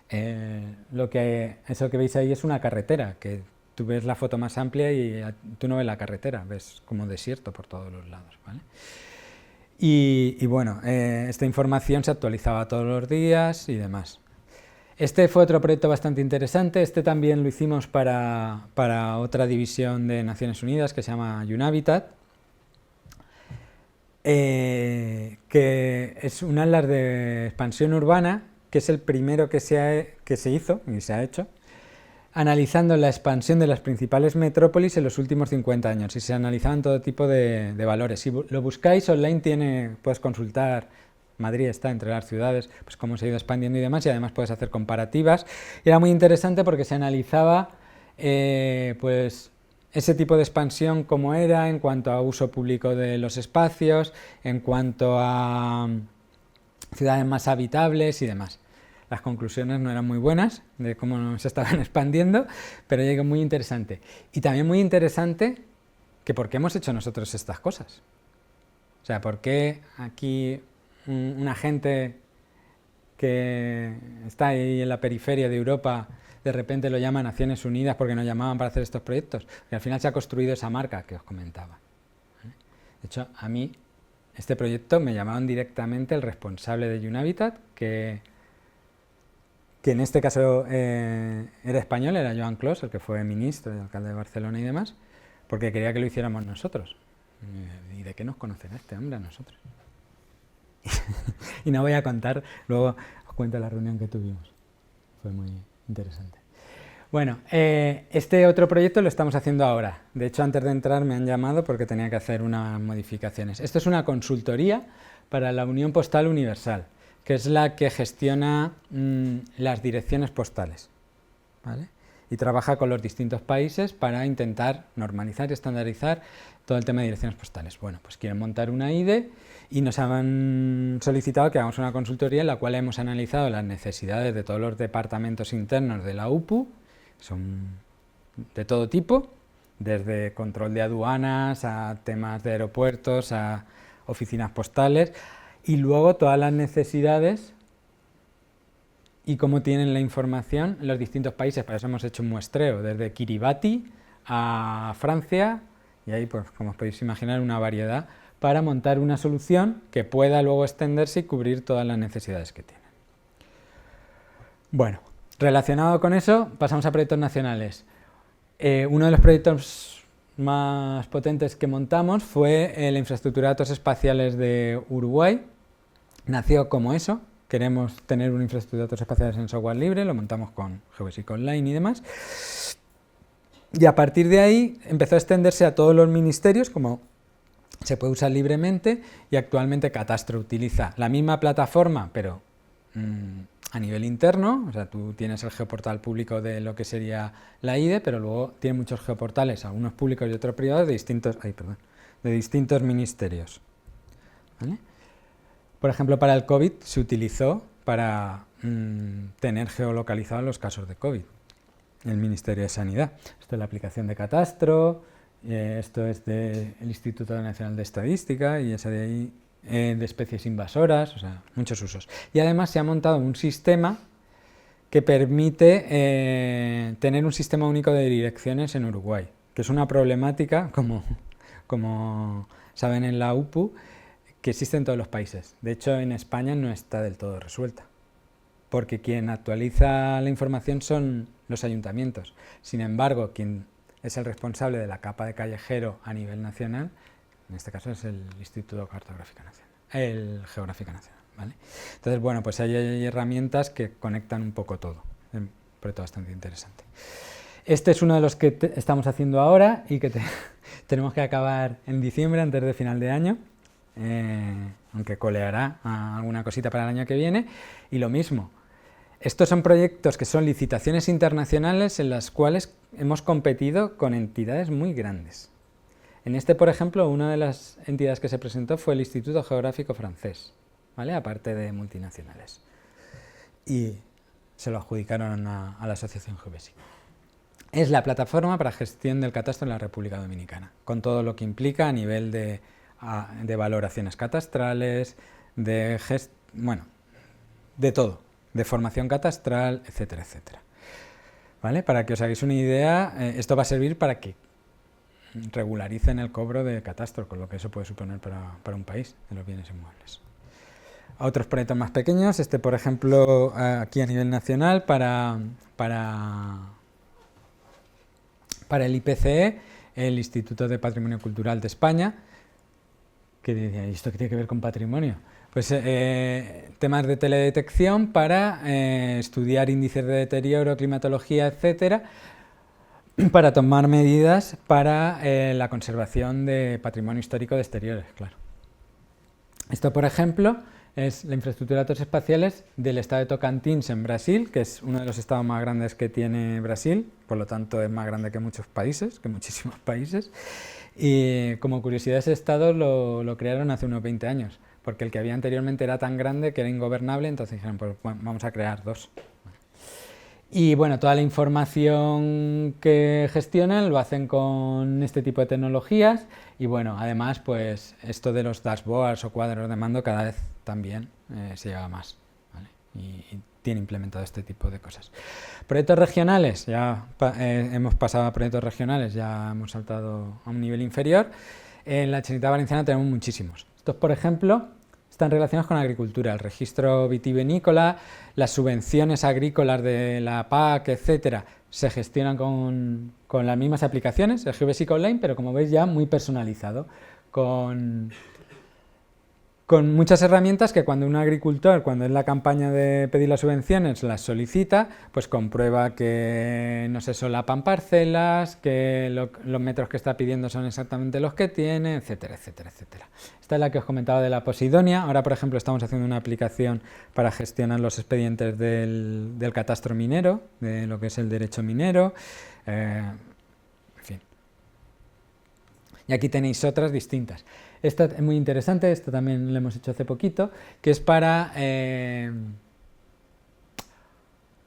eso que veis ahí es una carretera, que tú ves la foto más amplia y tú no ves la carretera, ves como desierto por todos los lados, ¿vale? Y bueno, esta información se actualizaba todos los días y demás. Este fue otro proyecto bastante interesante, este también lo hicimos para otra división de Naciones Unidas que se llama UNHABITAT, que es un atlas de expansión urbana, que es el primero que se hizo y se ha hecho, analizando la expansión de las principales metrópolis en los últimos 50 años y se analizaban todo tipo de valores. Si lo buscáis online puedes consultar, Madrid está entre las ciudades, pues cómo se ha ido expandiendo y demás, y además puedes hacer comparativas. Y era muy interesante porque se analizaba pues ese tipo de expansión como era en cuanto a uso público de los espacios, en cuanto a ciudades más habitables y demás. Las conclusiones no eran muy buenas de cómo se estaban expandiendo, pero llegó muy interesante. Y también muy interesante que por qué hemos hecho nosotros estas cosas. O sea, por qué aquí una gente que está ahí en la periferia de Europa de repente lo llama Naciones Unidas porque nos llamaban para hacer estos proyectos. Y al final se ha construido esa marca que os comentaba. De hecho, a mí este proyecto me llamaban directamente el responsable de Unavitat, que en este caso era español, era Joan Clos, el que fue ministro y alcalde de Barcelona y demás, porque quería que lo hiciéramos nosotros. ¿Y de qué nos conocerá este hombre a nosotros? Y no voy a contar, luego os cuento la reunión que tuvimos. Fue muy interesante. Bueno, este otro proyecto lo estamos haciendo ahora. De hecho, antes de entrar me han llamado porque tenía que hacer unas modificaciones. Esto es una consultoría para la Unión Postal Universal, que es la que gestiona las direcciones postales, ¿vale? Y trabaja con los distintos países para intentar normalizar y estandarizar todo el tema de direcciones postales. Bueno, pues quieren montar una IDE y nos han solicitado que hagamos una consultoría en la cual hemos analizado las necesidades de todos los departamentos internos de la UPU, son de todo tipo, desde control de aduanas a temas de aeropuertos, a oficinas postales, y luego todas las necesidades y cómo tienen la información en los distintos países. Para eso hemos hecho un muestreo, desde Kiribati a Francia, y ahí, pues, como os podéis imaginar, una variedad para montar una solución que pueda luego extenderse y cubrir todas las necesidades que tienen. Bueno, relacionado con eso, pasamos a proyectos nacionales. Uno de los proyectos más potentes que montamos fue la infraestructura de datos espaciales de Uruguay. Nació como eso, queremos tener una infraestructura de datos espaciales en software libre, lo montamos con GeoBasic Online y demás. Y a partir de ahí empezó a extenderse a todos los ministerios, como se puede usar libremente, y actualmente Catastro utiliza la misma plataforma, pero a nivel interno. O sea, tú tienes el geoportal público de lo que sería la IDE, pero luego tiene muchos geoportales, algunos públicos y otros privados, de distintos ministerios, ¿vale? Por ejemplo, para el COVID se utilizó para tener geolocalizados los casos de COVID, el Ministerio de Sanidad. Esto es la aplicación de Catastro, esto es del Instituto Nacional de Estadística y esa de ahí de especies invasoras, o sea, muchos usos. Y además se ha montado un sistema que permite tener un sistema único de direcciones en Uruguay, que es una problemática, como saben en la UPU, que existe en todos los países. De hecho, en España no está del todo resuelta, porque quien actualiza la información son los ayuntamientos. Sin embargo, quien es el responsable de la capa de callejero a nivel nacional, en este caso es el Instituto Geográfico Nacional, ¿vale? Entonces, bueno, pues hay herramientas que conectan un poco todo, un proyecto bastante interesante. Este es uno de los que estamos haciendo ahora y que tenemos que acabar en diciembre, antes de final de año. Aunque coleará alguna cosita para el año que viene. Y lo mismo, estos son proyectos que son licitaciones internacionales en las cuales hemos competido con entidades muy grandes. En este, por ejemplo, una de las entidades que se presentó fue el Instituto Geográfico Francés, ¿vale? Aparte de multinacionales, y se lo adjudicaron a la asociación GeoBasic. Es la plataforma para gestión del catastro en la República Dominicana, con todo lo que implica a nivel de valoraciones catastrales, de todo, de formación catastral, etcétera, etcétera. ¿Vale? Para que os hagáis una idea, esto va a servir para que regularicen el cobro de catastro, con lo que eso puede suponer para un país en los bienes inmuebles. Otros proyectos más pequeños, este por ejemplo aquí a nivel nacional para el IPCE, el Instituto de Patrimonio Cultural de España. ¿Qué decía? ¿Esto qué tiene que ver con patrimonio? Pues temas de teledetección para estudiar índices de deterioro, climatología, etcétera, para tomar medidas para la conservación de patrimonio histórico de exteriores, claro. Esto, por ejemplo, es la infraestructura de datos espaciales del estado de Tocantins en Brasil, que es uno de los estados más grandes que tiene Brasil, por lo tanto es más grande que muchos países, que muchísimos países. Y como curiosidad, ese estado lo crearon hace unos 20 años, porque el que había anteriormente era tan grande que era ingobernable, entonces dijeron, pues bueno, vamos a crear dos. Y bueno, toda la información que gestionan lo hacen con este tipo de tecnologías y bueno, además pues esto de los dashboards o cuadros de mando cada vez también se lleva más, ¿vale? Y tiene implementado este tipo de cosas. Proyectos regionales, ya hemos pasado a proyectos regionales, ya hemos saltado a un nivel inferior. En la Generalitat Valenciana tenemos muchísimos. Estos, por ejemplo, están relacionados con la agricultura, el registro vitivinícola, las subvenciones agrícolas de la PAC, etcétera, se gestionan con las mismas aplicaciones, el Geobasic Online, pero como veis ya muy personalizado, con muchas herramientas que cuando un agricultor, cuando es la campaña de pedir las subvenciones, las solicita, pues comprueba que no se solapan parcelas, que los metros que está pidiendo son exactamente los que tiene, etcétera, etcétera, etcétera. Esta es la que os comentaba de la Posidonia. Ahora, por ejemplo, estamos haciendo una aplicación para gestionar los expedientes del catastro minero, de lo que es el derecho minero, en fin. Y aquí tenéis otras distintas. Esta es muy interesante, esta también la hemos hecho hace poquito, que es para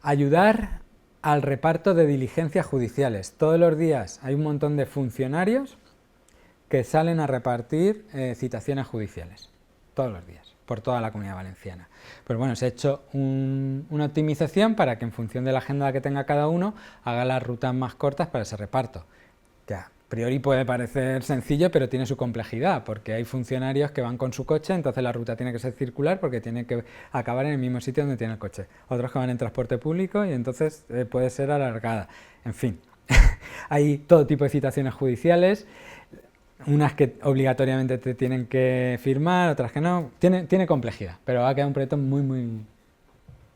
ayudar al reparto de diligencias judiciales. Todos los días hay un montón de funcionarios que salen a repartir citaciones judiciales, todos los días, por toda la Comunidad Valenciana. Pues bueno, se ha hecho una optimización para que en función de la agenda que tenga cada uno, haga las rutas más cortas para ese reparto. Ya. A priori puede parecer sencillo, pero tiene su complejidad, porque hay funcionarios que van con su coche, entonces la ruta tiene que ser circular porque tiene que acabar en el mismo sitio donde tiene el coche. Otros que van en transporte público y entonces puede ser alargada. En fin, hay todo tipo de citaciones judiciales, unas que obligatoriamente te tienen que firmar, otras que no. Tiene complejidad, pero ha quedado un proyecto muy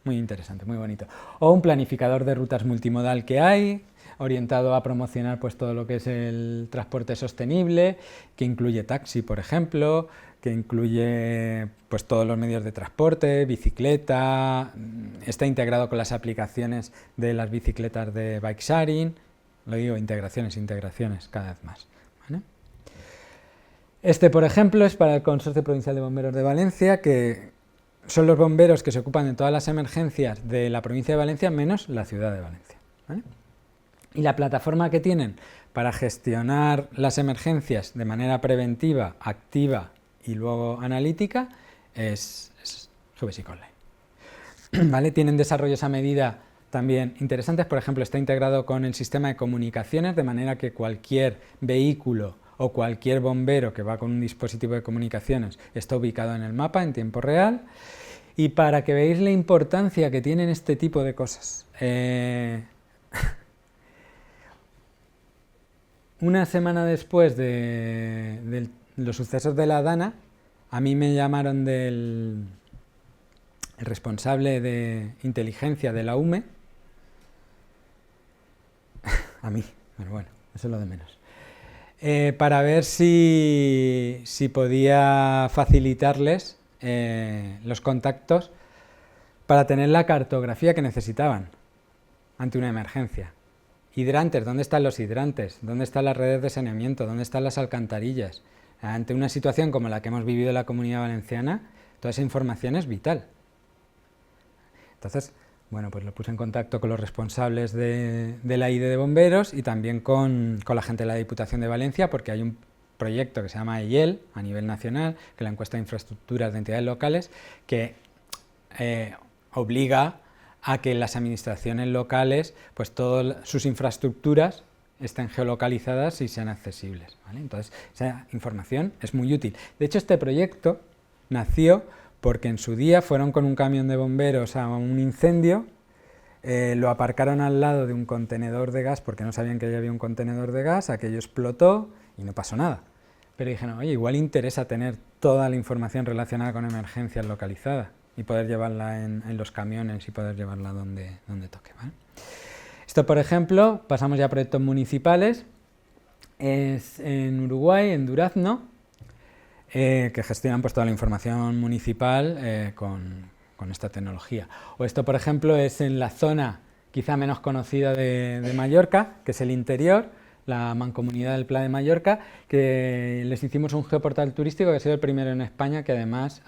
interesante, muy bonito. O un planificador de rutas multimodal que hay, orientado a promocionar pues todo lo que es el transporte sostenible, que incluye taxi, por ejemplo, que incluye pues todos los medios de transporte, bicicleta, está integrado con las aplicaciones de las bicicletas de bike sharing, lo digo, integraciones cada vez más, ¿vale? Este, por ejemplo, es para el Consorcio Provincial de Bomberos de Valencia, que son los bomberos que se ocupan de todas las emergencias de la provincia de Valencia, menos la ciudad de Valencia, ¿vale? Y la plataforma que tienen para gestionar las emergencias de manera preventiva, activa y luego analítica es Geobasic Online. ¿Vale? Tienen desarrollos a medida también interesantes, por ejemplo, está integrado con el sistema de comunicaciones, de manera que cualquier vehículo o cualquier bombero que va con un dispositivo de comunicaciones está ubicado en el mapa en tiempo real. Y para que veáis la importancia que tienen este tipo de cosas, una semana después de los sucesos de la Dana, a mí me llamaron el responsable de inteligencia de la UME, a mí, pero bueno, eso es lo de menos, para ver si podía facilitarles los contactos para tener la cartografía que necesitaban ante una emergencia. Hidrantes, ¿dónde están los hidrantes? ¿Dónde están las redes de saneamiento? ¿Dónde están las alcantarillas? Ante una situación como la que hemos vivido en la Comunidad Valenciana, toda esa información es vital. Entonces, bueno, pues lo puse en contacto con los responsables de la ID de Bomberos y también con la gente de la Diputación de Valencia, porque hay un proyecto que se llama EIEL, a nivel nacional, que es la encuesta de infraestructuras de entidades locales, que obliga a que las administraciones locales, pues todas sus infraestructuras estén geolocalizadas y sean accesibles, ¿vale? Entonces, esa información es muy útil. De hecho, este proyecto nació porque en su día fueron con un camión de bomberos a un incendio, lo aparcaron al lado de un contenedor de gas porque no sabían que allí había un contenedor de gas, aquello explotó y no pasó nada. pero dije, no, oye, igual interesa tener toda la información relacionada con emergencias localizada y poder llevarla en los camiones y poder llevarla donde toque, ¿vale? Esto, por ejemplo, pasamos ya a proyectos municipales, es en Uruguay, en Durazno, que gestionan pues toda la información municipal con esta tecnología. O esto, por ejemplo, es en la zona quizá menos conocida de Mallorca, que es el interior, la Mancomunidad del Pla de Mallorca, que les hicimos un geoportal turístico que ha sido el primero en España, que además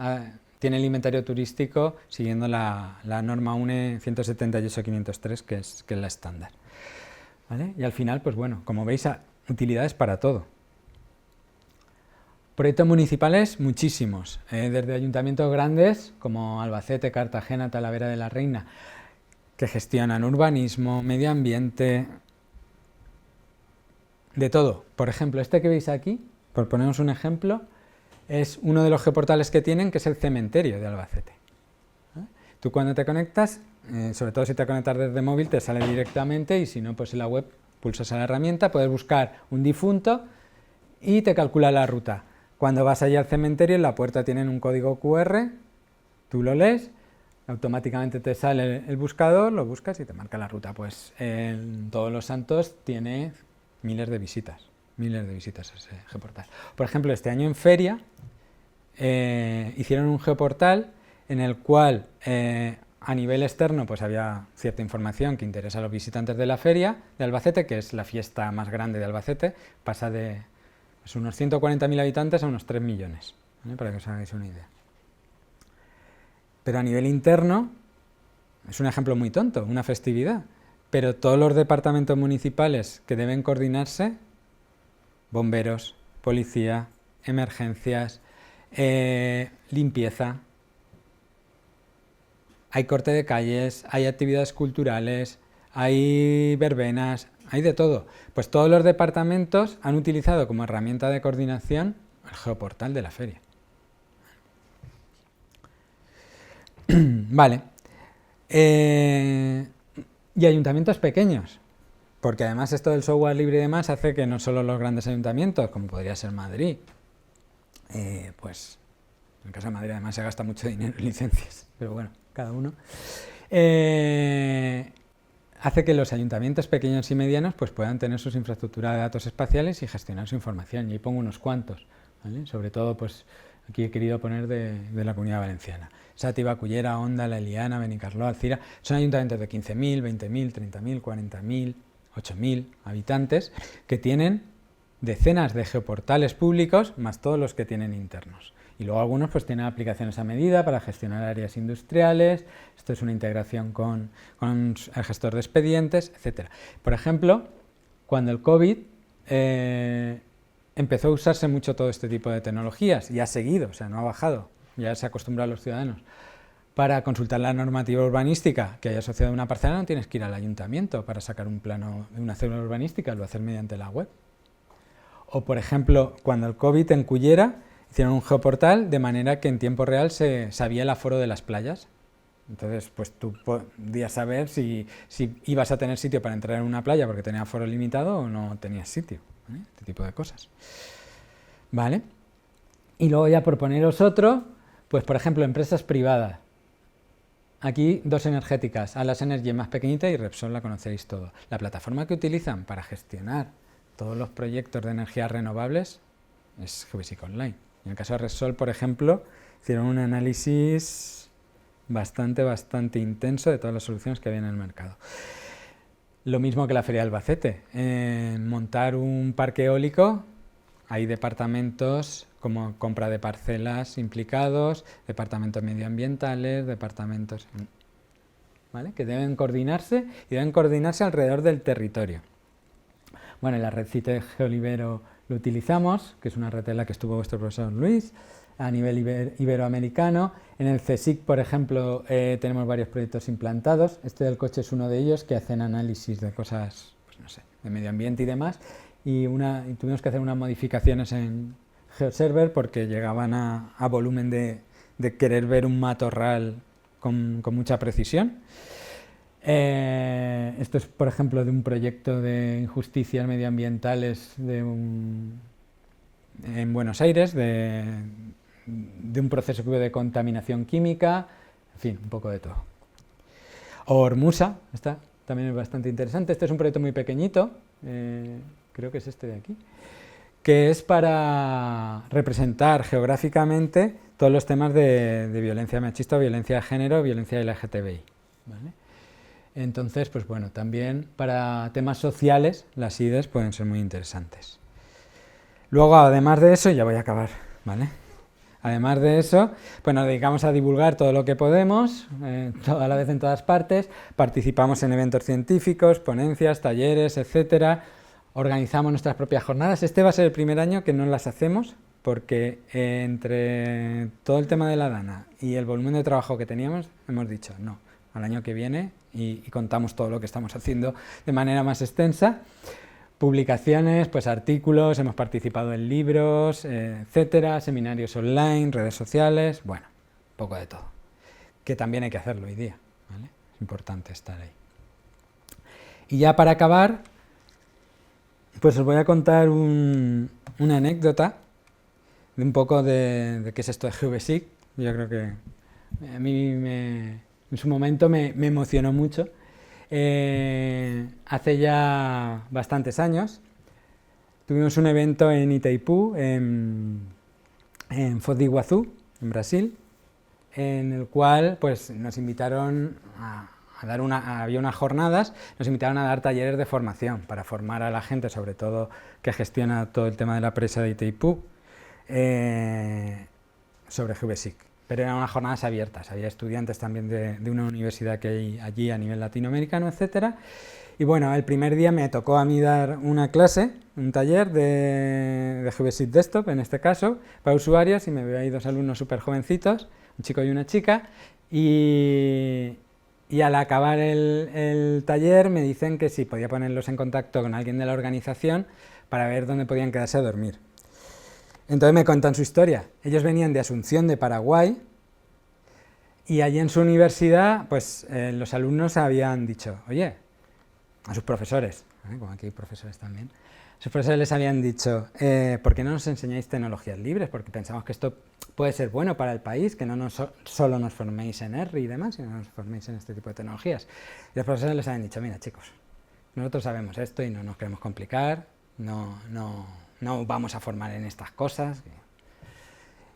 tiene el inventario turístico siguiendo la norma UNE 178.503, que es la estándar, ¿vale? Y al final, pues bueno, como veis, utilidades para todo. Proyectos municipales, muchísimos, desde ayuntamientos grandes como Albacete, Cartagena, Talavera de la Reina, que gestionan urbanismo, medio ambiente, de todo. Por ejemplo, este que veis aquí, por poneros un ejemplo, es uno de los geoportales que tienen, que es el cementerio de Albacete. Tú cuando te conectas, sobre todo si te conectas desde móvil, te sale directamente, y si no, pues en la web pulsas a la herramienta, puedes buscar un difunto y te calcula la ruta. Cuando vas allí al cementerio, en la puerta tienen un código QR, tú lo lees, automáticamente te sale el buscador, lo buscas y te marca la ruta. Pues en Todos los Santos tiene miles de visitas ese geoportal. Por ejemplo, este año en feria hicieron un geoportal en el cual a nivel externo pues había cierta información que interesa a los visitantes de la feria de Albacete, que es la fiesta más grande de Albacete, pasa de pues, unos 140.000 habitantes a unos 3 millones, ¿vale? Para que os hagáis una idea. Pero a nivel interno, es un ejemplo muy tonto, una festividad, pero todos los departamentos municipales que deben coordinarse, bomberos, policía, emergencias, limpieza, hay corte de calles, hay actividades culturales, hay verbenas, hay de todo. Pues todos los departamentos han utilizado como herramienta de coordinación el geoportal de la feria. Vale. Y ayuntamientos pequeños, porque además esto del software libre y demás hace que no solo los grandes ayuntamientos, como podría ser Madrid, pues en el caso de Madrid además se gasta mucho dinero en licencias, pero bueno, cada uno, hace que los ayuntamientos pequeños y medianos pues puedan tener sus infraestructuras de datos espaciales y gestionar su información. Y ahí pongo unos cuantos, ¿vale? Sobre todo, pues aquí he querido poner de la Comunidad Valenciana. Sátiva, Cullera, Onda, La Eliana, Benicarló, Alcira, son ayuntamientos de 15.000, 20.000, 30.000, 40.000, 8.000 habitantes que tienen decenas de geoportales públicos más todos los que tienen internos. Y luego algunos pues tienen aplicaciones a medida para gestionar áreas industriales, esto es una integración con el gestor de expedientes, etc. Por ejemplo, cuando el COVID empezó a usarse mucho todo este tipo de tecnologías y ha seguido, o sea, no ha bajado, ya se acostumbró a los ciudadanos. Para consultar la normativa urbanística que haya asociado a una parcela no tienes que ir al ayuntamiento para sacar un plano de una célula urbanística, lo haces mediante la web. O, por ejemplo, cuando el COVID en Cullera hicieron un geoportal de manera que en tiempo real se sabía el aforo de las playas. Entonces, pues tú podías saber si ibas a tener sitio para entrar en una playa porque tenía aforo limitado o no tenías sitio, ¿vale? Este tipo de cosas. ¿Vale? Y luego ya por poneros otro, pues por ejemplo, empresas privadas. Aquí dos energéticas, Atlas Energy más pequeñita y Repsol la conoceréis todo. La plataforma que utilizan para gestionar todos los proyectos de energías renovables es Geovisic Online. En el caso de Repsol, por ejemplo, hicieron un análisis bastante intenso de todas las soluciones que había en el mercado. Lo mismo que la Feria de Albacete. Montar un parque eólico, hay departamentos como compra de parcelas implicados, departamentos medioambientales, departamentos, ¿vale? Que deben coordinarse y deben coordinarse alrededor del territorio. Bueno, en la red CITE Geolibero lo utilizamos, que es una red en la que estuvo vuestro profesor Luis, a nivel iberoamericano. En el CSIC, por ejemplo, tenemos varios proyectos implantados. Este del coche es uno de ellos, que hacen análisis de cosas, pues no sé, de medio ambiente y demás. Y tuvimos que hacer unas modificaciones en GeoServer porque llegaban a volumen de querer ver un matorral con mucha precisión. Esto es, por ejemplo, de un proyecto de injusticias medioambientales de un en Buenos Aires, de un proceso que hubo de contaminación química, en fin, un poco de todo. Ormusa, esta también es bastante interesante. Este es un proyecto muy pequeñito, creo que es este de aquí, que es para representar geográficamente todos los temas de violencia machista, violencia de género, violencia LGTBI. ¿Vale? Entonces, pues bueno, también para temas sociales las IDES pueden ser muy interesantes. Luego, además de eso, ya voy a acabar, ¿vale? Además de eso, pues nos dedicamos a divulgar todo lo que podemos, a la vez en todas partes, participamos en eventos científicos, ponencias, talleres, etcétera, organizamos nuestras propias jornadas. Este va a ser el primer año que no las hacemos, porque entre todo el tema de la DANA y el volumen de trabajo que teníamos, hemos dicho no, al año que viene y contamos todo lo que estamos haciendo de manera más extensa. Publicaciones, pues artículos, hemos participado en libros, etcétera, seminarios online, redes sociales, bueno, un poco de todo, que también hay que hacerlo hoy día, ¿vale? Es importante estar ahí. Y ya para acabar, pues os voy a contar una anécdota de un poco de qué es esto de GVSIC. Yo creo que a mí en su momento me emocionó mucho. Hace ya bastantes años tuvimos un evento en Itaipú, en Foz do Iguazú, en Brasil, en el cual pues, nos invitaron había unas jornadas, nos invitaron a dar talleres de formación para formar a la gente, sobre todo que gestiona todo el tema de la presa de Itaipú, sobre GVSIC. Pero eran unas jornadas abiertas, había estudiantes también de una universidad que hay allí a nivel latinoamericano, etcétera. Y bueno, el primer día me tocó a mí dar una clase, un taller de GVSIC Desktop, en este caso, para usuarios, y me veo ahí dos alumnos súper jovencitos, un chico y una chica, y al acabar el taller me dicen que si podía ponerlos en contacto con alguien de la organización para ver dónde podían quedarse a dormir. Entonces me cuentan su historia. Ellos venían de Asunción, de Paraguay, y allí en su universidad, pues los alumnos habían dicho, oye, a sus profesores, como aquí hay profesores también, sus profesores les habían dicho, ¿por qué no nos enseñáis tecnologías libres? Porque pensamos que esto puede ser bueno para el país, que no solo nos forméis en R y demás, sino nos forméis en este tipo de tecnologías. Y los profesores les habían dicho, mira chicos, nosotros sabemos esto y no nos queremos complicar, no vamos a formar en estas cosas.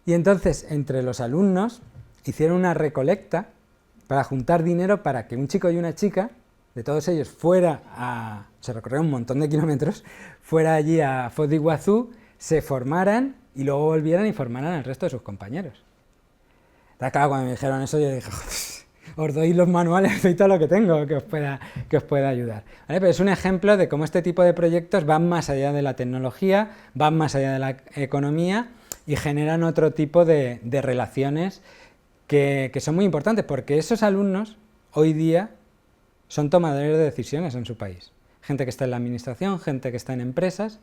Y entonces, entre los alumnos, hicieron una recolecta para juntar dinero para que un chico y una chica, de todos ellos, se recorrieron un montón de kilómetros, fuera allí a Foz do Iguazú, se formaran y luego volvieran y formaran al resto de sus compañeros. Entonces, claro, cuando me dijeron eso, yo dije, os doy los manuales y todo lo que tengo que os pueda ayudar. ¿Vale? Pero es un ejemplo de cómo este tipo de proyectos van más allá de la tecnología, van más allá de la economía y generan otro tipo de relaciones que son muy importantes, porque esos alumnos hoy día son tomadores de decisiones en su país. Gente que está en la administración, gente que está en empresas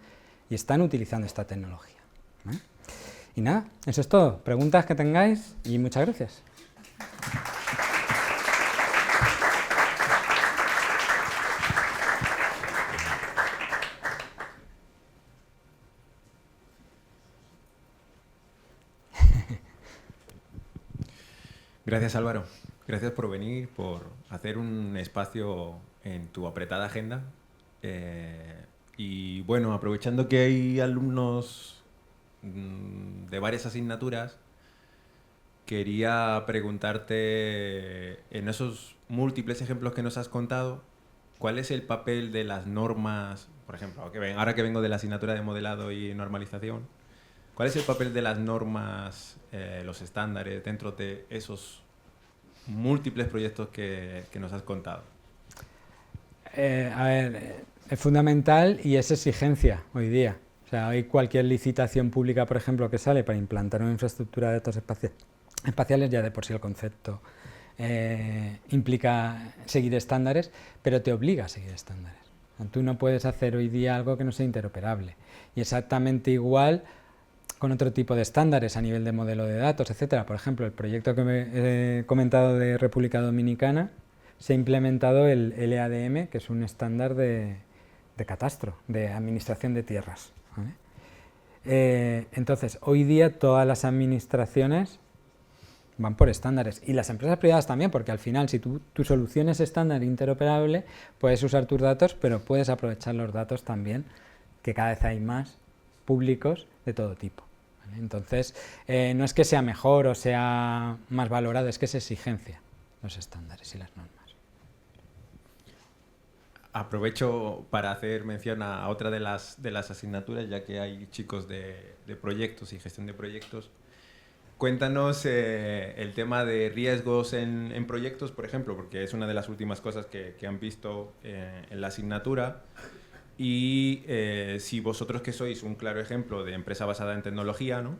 y están utilizando esta tecnología. ¿Vale? Y nada, eso es todo. Preguntas que tengáis y muchas gracias. Gracias Álvaro, gracias por venir, por hacer un espacio en tu apretada agenda. Y bueno, aprovechando que hay alumnos de varias asignaturas, quería preguntarte, en esos múltiples ejemplos que nos has contado, ¿cuál es el papel de las normas, por ejemplo, ahora que vengo de la asignatura de modelado y normalización, ¿cuál es el papel de las normas, los estándares dentro de esos múltiples proyectos que nos has contado? A ver, es fundamental y es exigencia hoy día. O sea, hoy cualquier licitación pública, por ejemplo, que sale para implantar una infraestructura de datos espaciales, ya de por sí el concepto implica seguir estándares, pero te obliga a seguir estándares. O sea, tú no puedes hacer hoy día algo que no sea interoperable. Y exactamente igual con otro tipo de estándares a nivel de modelo de datos, etcétera. Por ejemplo, el proyecto que me he comentado de República Dominicana, se ha implementado el LADM, que es un estándar de catastro, de administración de tierras. ¿Vale? Entonces, hoy día todas las administraciones van por estándares y las empresas privadas también, porque al final si tu solución es estándar interoperable, puedes usar tus datos, pero puedes aprovechar los datos también, que cada vez hay más públicos de todo tipo. ¿Vale? Entonces, no es que sea mejor o sea más valorado, es que es exigencia los estándares y las normas. Aprovecho para hacer mención a otra de las asignaturas, ya que hay chicos de proyectos y gestión de proyectos. Cuéntanos el tema de riesgos en proyectos, por ejemplo, porque es una de las últimas cosas que han visto en la asignatura. Y si vosotros, que sois un claro ejemplo de empresa basada en tecnología, ¿no?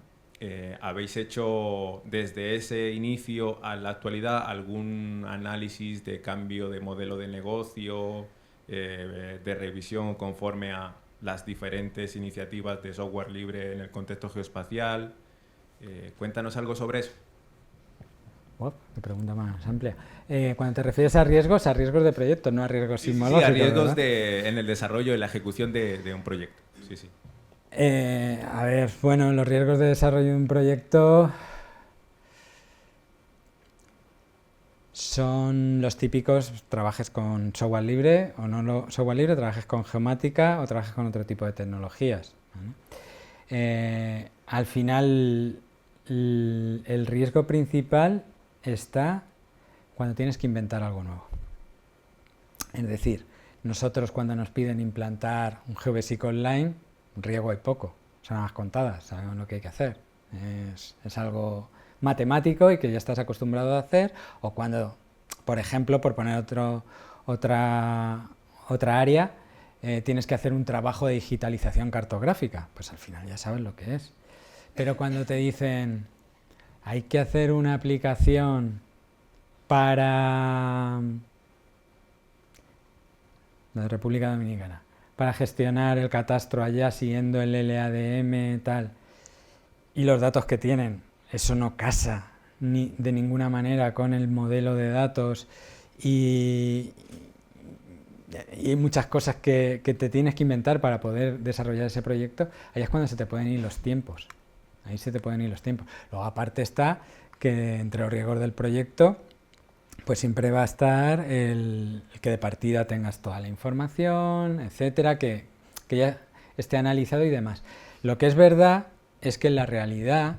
¿Habéis hecho desde ese inicio a la actualidad algún análisis de cambio de modelo de negocio, de revisión conforme a las diferentes iniciativas de software libre en el contexto geoespacial? Cuéntanos algo sobre eso. Wow, qué pregunta más amplia. Cuando te refieres a riesgos de proyecto, no a riesgos sismológicos. Sí, a riesgos en el desarrollo y la ejecución de un proyecto. Sí, sí. A ver, bueno, los riesgos de desarrollo de un proyecto son los típicos: trabajes con software libre o no software libre, trabajes con geomática o trabajes con otro tipo de tecnologías, ¿vale? Al final, el riesgo principal está cuando tienes que inventar algo nuevo. Es decir, nosotros cuando nos piden implantar un Geobasic online, riesgo hay poco, son las contadas, sabemos lo que hay que hacer. Es algo matemático y que ya estás acostumbrado a hacer. O cuando, por ejemplo, por poner otra área, tienes que hacer un trabajo de digitalización cartográfica, pues al final ya sabes lo que es. Pero cuando te dicen, hay que hacer una aplicación para la República Dominicana, para gestionar el catastro allá siguiendo el LADM tal, y los datos que tienen, eso no casa de ninguna manera con el modelo de datos, y hay muchas cosas que te tienes que inventar para poder desarrollar ese proyecto. Ahí es cuando se te pueden ir los tiempos. Ahí se te pueden ir los tiempos. Luego, aparte está que entre los riesgos del proyecto, pues siempre va a estar el que de partida tengas toda la información, etcétera, que ya esté analizado y demás. Lo que es verdad es que en la realidad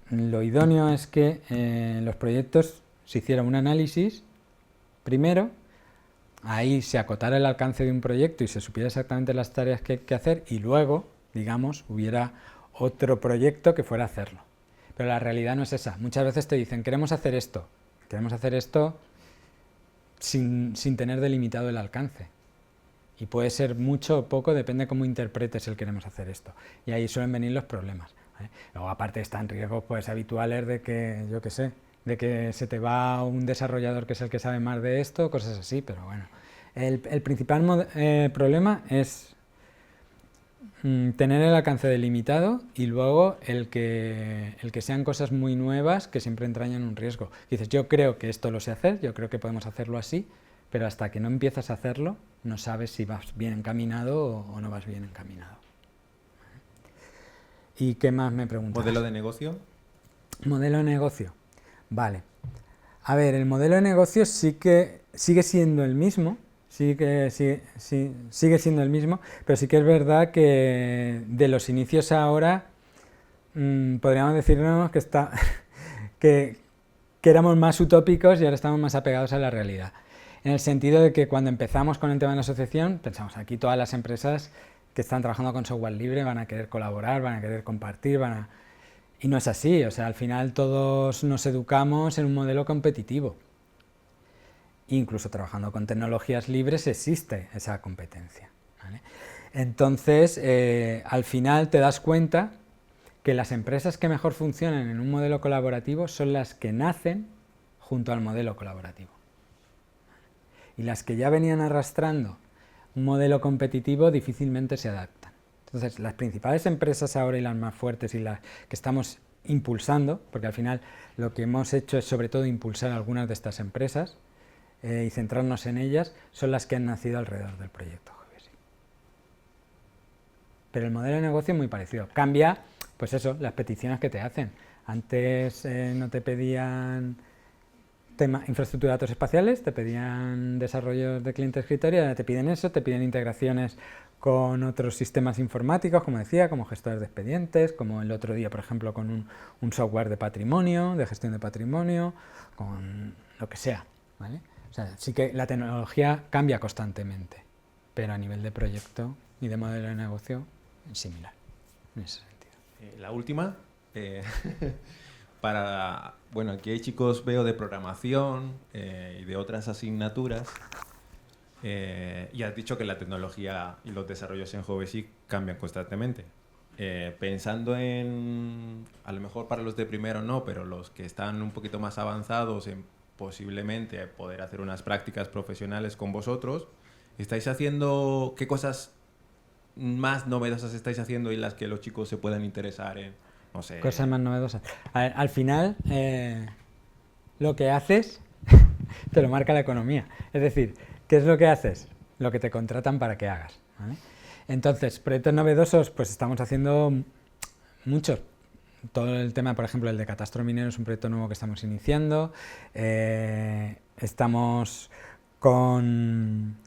lo idóneo es que en los proyectos se hiciera un análisis primero, ahí se acotara el alcance de un proyecto y se supiera exactamente las tareas que hay que hacer, y luego, digamos, hubiera otro proyecto que fuera a hacerlo. Pero la realidad no es esa. Muchas veces te dicen, queremos hacer esto sin tener delimitado el alcance. Y puede ser mucho o poco, depende cómo interpretes el queremos hacer esto. Y ahí suelen venir los problemas, ¿vale? Luego, aparte, están riesgos pues habituales de que, yo qué sé, de que se te va un desarrollador que es el que sabe más de esto, cosas así, pero bueno. El principal problema es tener el alcance delimitado, y luego el que sean cosas muy nuevas que siempre entrañan un riesgo. Dices, yo creo que esto lo sé hacer, yo creo que podemos hacerlo así, pero hasta que no empiezas a hacerlo no sabes si vas bien encaminado o no vas bien encaminado. ¿Y qué más me preguntas? ¿Modelo de negocio? Modelo de negocio. Vale. A ver, el modelo de negocio sí que sigue siendo el mismo, sigue siendo el mismo, pero sí que es verdad que de los inicios a ahora podríamos decirnos que éramos más utópicos y ahora estamos más apegados a la realidad. En el sentido de que cuando empezamos con el tema de la asociación, pensamos, aquí todas las empresas que están trabajando con software libre van a querer colaborar, van a querer compartir, y no es así. O sea, al final todos nos educamos en un modelo competitivo. Incluso trabajando con tecnologías libres existe esa competencia, ¿vale? Entonces, al final te das cuenta que las empresas que mejor funcionan en un modelo colaborativo son las que nacen junto al modelo colaborativo. Y las que ya venían arrastrando un modelo competitivo difícilmente se adaptan. Entonces, las principales empresas ahora y las más fuertes y las que estamos impulsando, porque al final lo que hemos hecho es sobre todo impulsar algunas de estas empresas y centrarnos en ellas, son las que han nacido alrededor del proyecto Geobasic. pero el modelo de negocio es muy parecido. Cambia, pues eso, las peticiones que te hacen. Antes no te pedían infraestructura de datos espaciales, te pedían desarrollos de cliente escritorio, ahora te piden eso, te piden integraciones con otros sistemas informáticos, como decía, como gestores de expedientes, como el otro día, por ejemplo, con un software de patrimonio, de gestión de patrimonio, con lo que sea, ¿vale? O sea, sí que la tecnología cambia constantemente, pero a nivel de proyecto y de modelo de negocio es similar, en ese sentido. La última, bueno, aquí hay chicos, veo, de programación y de otras asignaturas, y has dicho que la tecnología y los desarrollos en JVC cambian constantemente. Pensando en, a lo mejor para los de primero no, pero los que están un poquito más avanzados en posiblemente poder hacer unas prácticas profesionales con vosotros, ¿estáis haciendo, qué cosas más novedosas estáis haciendo y las que los chicos se puedan interesar en, no sé? Cosas más novedosas. Al final, lo que haces te lo marca la economía. Es decir, ¿qué es lo que haces? Lo que te contratan para que hagas, ¿vale? Entonces, proyectos novedosos, pues estamos haciendo muchos. Todo el tema, por ejemplo, el de catastro minero es un proyecto nuevo que estamos iniciando. Estamos con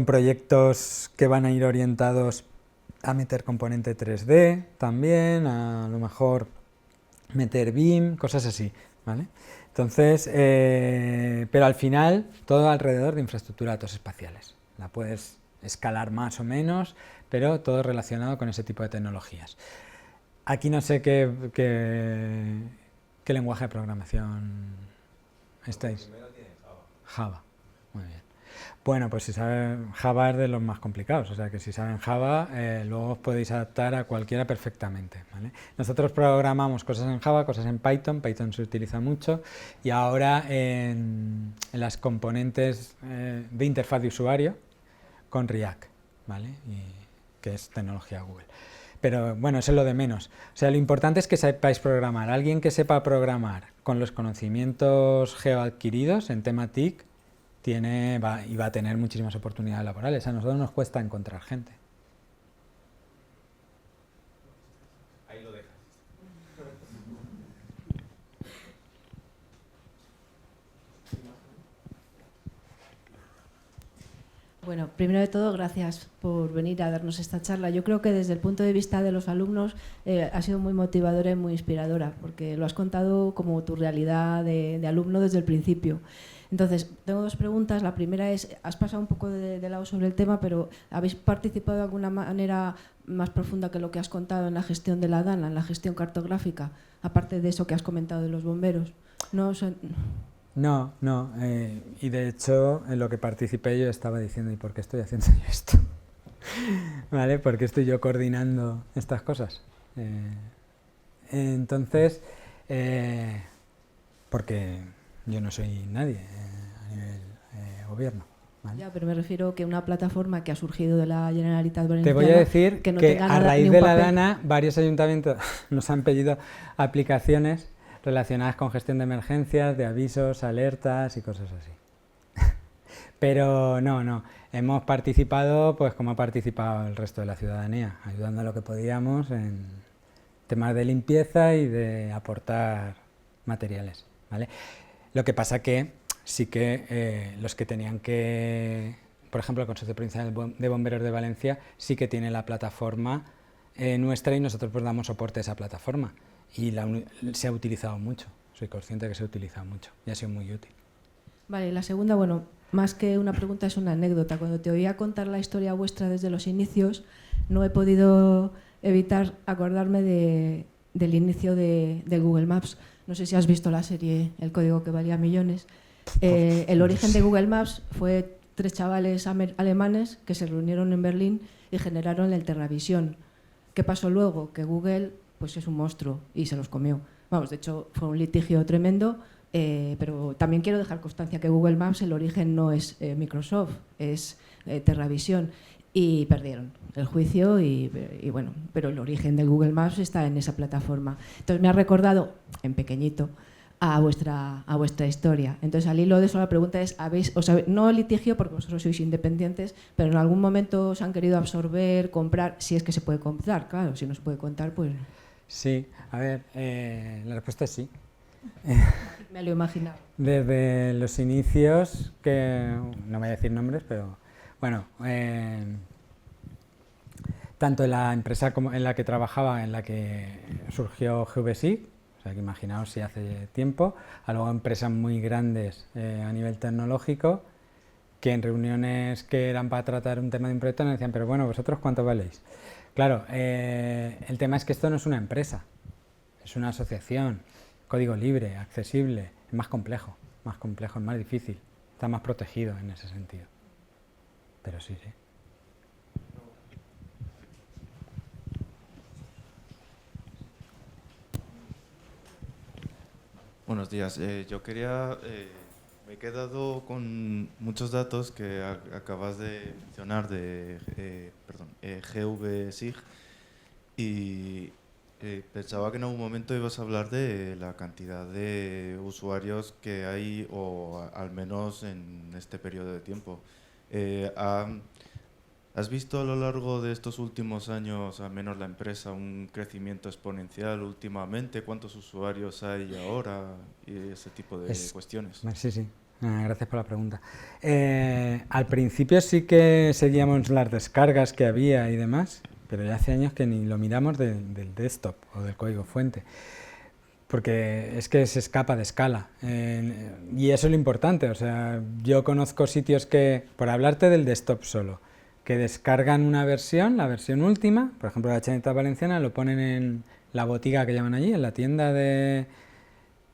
proyectos que van a ir orientados a meter componente 3D también, a lo mejor meter BIM, cosas así, ¿vale? Entonces, pero al final, todo alrededor de infraestructura de datos espaciales. La puedes escalar más o menos, pero todo relacionado con ese tipo de tecnologías. Aquí no sé qué lenguaje de programación estáis. Primero tiene Java. Java, muy bien. Bueno, pues si saben Java es de los más complicados, o sea que si saben Java, luego os podéis adaptar a cualquiera perfectamente, ¿vale? Nosotros programamos cosas en Java, cosas en Python, Python se utiliza mucho, y ahora en las componentes de interfaz de usuario con React, ¿vale? Que es tecnología Google. Pero bueno, eso es lo de menos. O sea, lo importante es que sepáis programar. Alguien que sepa programar con los conocimientos geoadquiridos en tema TIC va a tener muchísimas oportunidades laborales. A nosotros nos cuesta encontrar gente. Ahí lo dejas. Bueno, primero de todo, gracias por venir a darnos esta charla. Yo creo que desde el punto de vista de los alumnos ha sido muy motivadora y muy inspiradora, porque lo has contado como tu realidad de alumno desde el principio. Entonces, tengo dos preguntas. La primera es, has pasado un poco de lado sobre el tema, pero ¿habéis participado de alguna manera más profunda que lo que has contado en la gestión de la DANA, en la gestión cartográfica, aparte de eso que has comentado de los bomberos? No, No, y de hecho en lo que participé yo estaba diciendo, ¿y por qué estoy haciendo yo esto? ¿Vale? ¿Por qué estoy yo coordinando estas cosas? Entonces, porque yo no soy nadie a nivel gobierno, ¿vale? Ya, pero me refiero que una plataforma que ha surgido de la Generalitat Valenciana... Te voy a decir que, no que a raíz de la DANA varios ayuntamientos nos han pedido aplicaciones relacionadas con gestión de emergencias, de avisos, alertas y cosas así. Pero no, hemos participado pues como ha participado el resto de la ciudadanía, ayudando a lo que podíamos en temas de limpieza y de aportar materiales, ¿vale? Lo que pasa que sí que los que tenían que, por ejemplo, el Consejo Provincial de Bomberos de Valencia sí que tiene la plataforma nuestra y nosotros pues damos soporte a esa plataforma. Y se ha utilizado mucho, soy consciente de que se ha utilizado mucho y ha sido muy útil. Vale, la segunda, bueno, más que una pregunta es una anécdota. Cuando te oía contar la historia vuestra desde los inicios, no he podido evitar acordarme del inicio de Google Maps. No sé si has visto la serie El código que valía millones. El origen de Google Maps fue 3 chavales alemanes que se reunieron en Berlín y generaron el Terravisión. ¿Qué pasó luego? Que Google pues es un monstruo y se los comió. Vamos, de hecho fue un litigio tremendo, pero también quiero dejar constancia que Google Maps, el origen no es Microsoft, es Terravisión, y perdieron el juicio y bueno, pero el origen de Google Maps está en esa plataforma. Entonces me ha recordado, en pequeñito, a vuestra historia. Entonces, al hilo de eso, la pregunta es, no litigio porque vosotros sois independientes, pero en algún momento os han querido absorber, comprar, si es que se puede comprar, claro, si no se puede contar, pues... Sí, a ver, la respuesta es sí. Me lo imagino. Desde los inicios, que no voy a decir nombres, pero bueno, tanto en la empresa como en la que trabajaba, en la que surgió GVSIG, o sea que imaginaos si hace tiempo, a luego empresas muy grandes a nivel tecnológico, que en reuniones que eran para tratar un tema de un proyecto nos decían, pero bueno, ¿vosotros cuánto valéis? Claro, el tema es que esto no es una empresa, es una asociación, código libre, accesible, es más complejo, es más difícil, está más protegido en ese sentido. Pero sí, sí. Buenos días. Yo quería... me he quedado con muchos datos que acabas de mencionar de GVSIG y pensaba que en algún momento ibas a hablar de la cantidad de usuarios que hay, o al menos en este periodo de tiempo. ¿Has visto a lo largo de estos últimos años, al menos la empresa, un crecimiento exponencial últimamente? ¿Cuántos usuarios hay ahora? Y ese tipo de cuestiones. Sí, sí. Gracias por la pregunta. Al principio sí que seguíamos las descargas que había y demás, pero ya hace años que ni lo miramos del desktop o del código fuente, porque es que se escapa de escala. Y eso es lo importante. O sea, yo conozco sitios que, por hablarte del desktop solo, que descargan una versión, la versión última, por ejemplo la Generalitat Valenciana, lo ponen en la botiga que llaman allí, en la tienda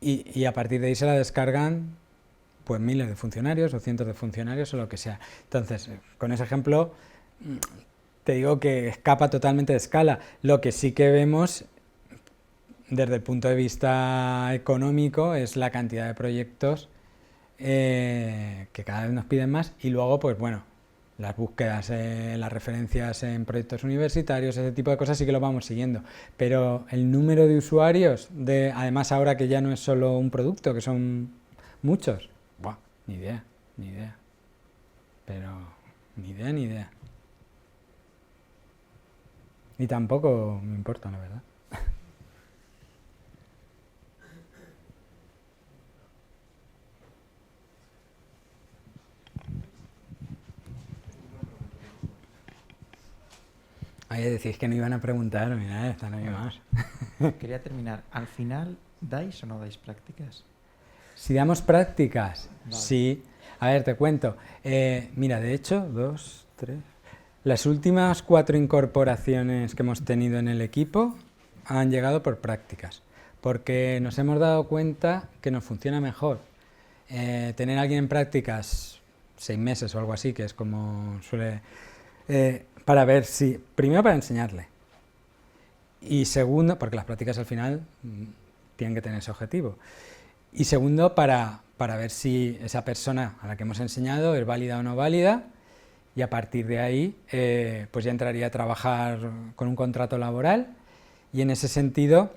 y a partir de ahí se la descargan pues miles de funcionarios o cientos de funcionarios o lo que sea. Entonces, con ese ejemplo te digo que escapa totalmente de escala. Lo que sí que vemos desde el punto de vista económico es la cantidad de proyectos que cada vez nos piden más, y luego pues bueno, las búsquedas, las referencias en proyectos universitarios, ese tipo de cosas sí que lo vamos siguiendo, pero el número de usuarios, además ahora que ya no es solo un producto, que son muchos, ¡buah! Ni idea, pero ni idea. Y tampoco me importa, la verdad. Ahí decís que no iban a preguntar, mira, esta no iba más. Quería terminar. ¿Al final dais o no dais prácticas? Si damos prácticas, Vale. Sí. A ver, te cuento. Mira, de hecho, 2, 3... Las últimas 4 incorporaciones que hemos tenido en el equipo han llegado por prácticas, porque nos hemos dado cuenta que nos funciona mejor tener a alguien en prácticas 6 meses o algo así, que es como suele... para ver si... Primero para enseñarle, y segundo, porque las prácticas al final tienen que tener ese objetivo, y segundo para ver si esa persona a la que hemos enseñado es válida o no válida, y a partir de ahí pues ya entraría a trabajar con un contrato laboral, y en ese sentido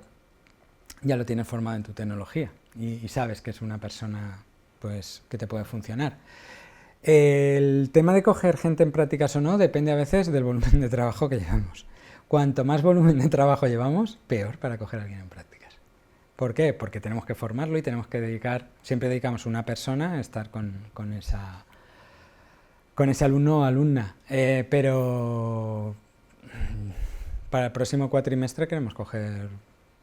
ya lo tienes formado en tu tecnología y sabes que es una persona pues que te puede funcionar. El tema de coger gente en prácticas o no depende a veces del volumen de trabajo que llevamos. Cuanto más volumen de trabajo llevamos, peor para coger a alguien en prácticas. ¿Por qué? Porque tenemos que formarlo y tenemos que siempre dedicamos una persona a estar con ese alumno o alumna, pero para el próximo cuatrimestre queremos coger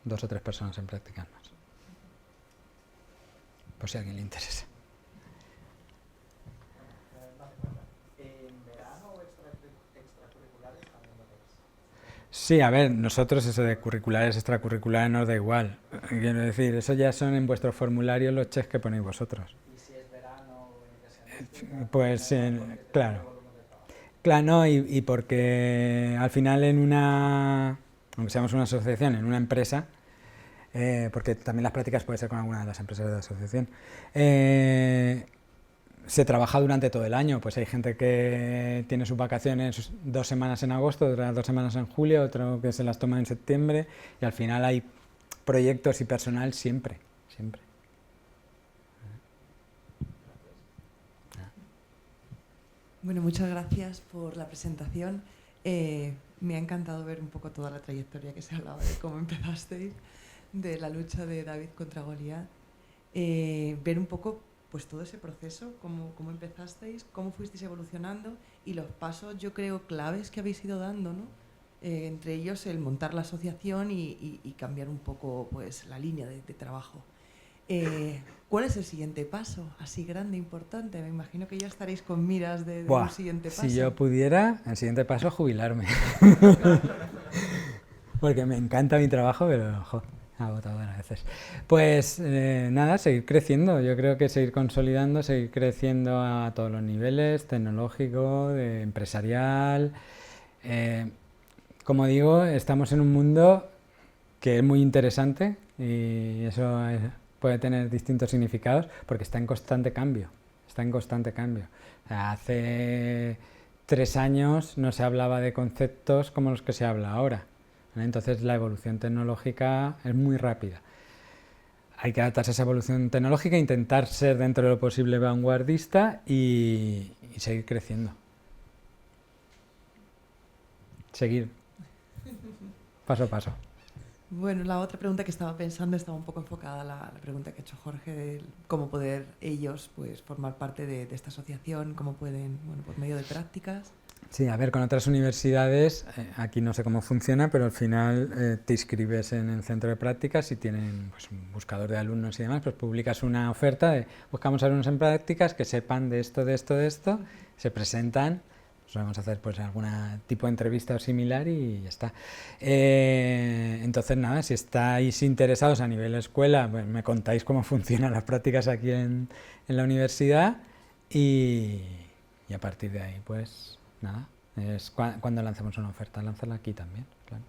2 o 3 personas en prácticas más, por si a alguien le interesa. Sí, a ver, nosotros eso de curriculares, extracurriculares nos da igual. Quiero decir, eso ya son en vuestros formularios los checks que ponéis vosotros. ¿Y si es verano o pues claro. Claro, no, y porque al final aunque seamos una asociación, en una empresa, porque también las prácticas pueden ser con alguna de las empresas de la asociación, se trabaja durante todo el año. Pues hay gente que tiene sus vacaciones 2 semanas en agosto, otras 2 semanas en julio, otro que se las toma en septiembre, y al final hay proyectos y personal siempre. Bueno, muchas gracias por la presentación. Me ha encantado ver un poco toda la trayectoria que se hablaba de cómo empezasteis, de la lucha de David contra Goliat. Ver un poco pues todo ese proceso, cómo empezasteis, cómo fuisteis evolucionando y los pasos, yo creo, claves que habéis ido dando, ¿no? Entre ellos el montar la asociación y cambiar un poco pues, la línea de trabajo. ¿Cuál es el siguiente paso? Así grande, importante. Me imagino que ya estaréis con miras de un siguiente paso. Si yo pudiera, el siguiente paso es jubilarme. Porque me encanta mi trabajo, pero agotador a veces. Pues nada, seguir creciendo. Yo creo que seguir consolidando, seguir creciendo a todos los niveles, tecnológico, empresarial. Como digo, estamos en un mundo que es muy interesante y eso puede tener distintos significados porque está en constante cambio. Está en constante cambio. O sea, hace 3 años no se hablaba de conceptos como los que se habla ahora. Entonces la evolución tecnológica es muy rápida. Hay que adaptarse a esa evolución tecnológica, intentar ser dentro de lo posible vanguardista y seguir creciendo. Seguir paso a paso. Bueno, la otra pregunta que estaba pensando estaba un poco enfocada a la pregunta que ha hecho Jorge de cómo poder ellos pues, formar parte de esta asociación, cómo pueden, bueno, por medio de prácticas. Sí, a ver, con otras universidades, aquí no sé cómo funciona, pero al final te inscribes en el centro de prácticas y tienen pues, un buscador de alumnos y demás, pues publicas una oferta de buscamos alumnos en prácticas que sepan de esto, se presentan. Vamos a hacer pues algún tipo de entrevista o similar y ya está. Entonces nada, si estáis interesados a nivel escuela, pues me contáis cómo funcionan las prácticas aquí en la universidad y a partir de ahí pues nada, es cuando lancemos una oferta, lanzarla aquí también, claro.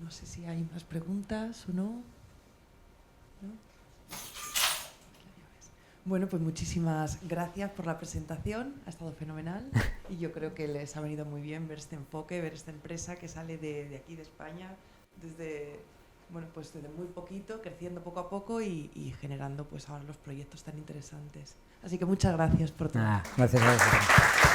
No sé si hay más preguntas o no. ¿No? Bueno, pues muchísimas gracias por la presentación, ha estado fenomenal y yo creo que les ha venido muy bien ver este enfoque, ver esta empresa que sale de aquí de España desde, bueno, pues desde muy poquito, creciendo poco a poco y generando pues ahora los proyectos tan interesantes. Así que muchas gracias por todo. Gracias a vosotros.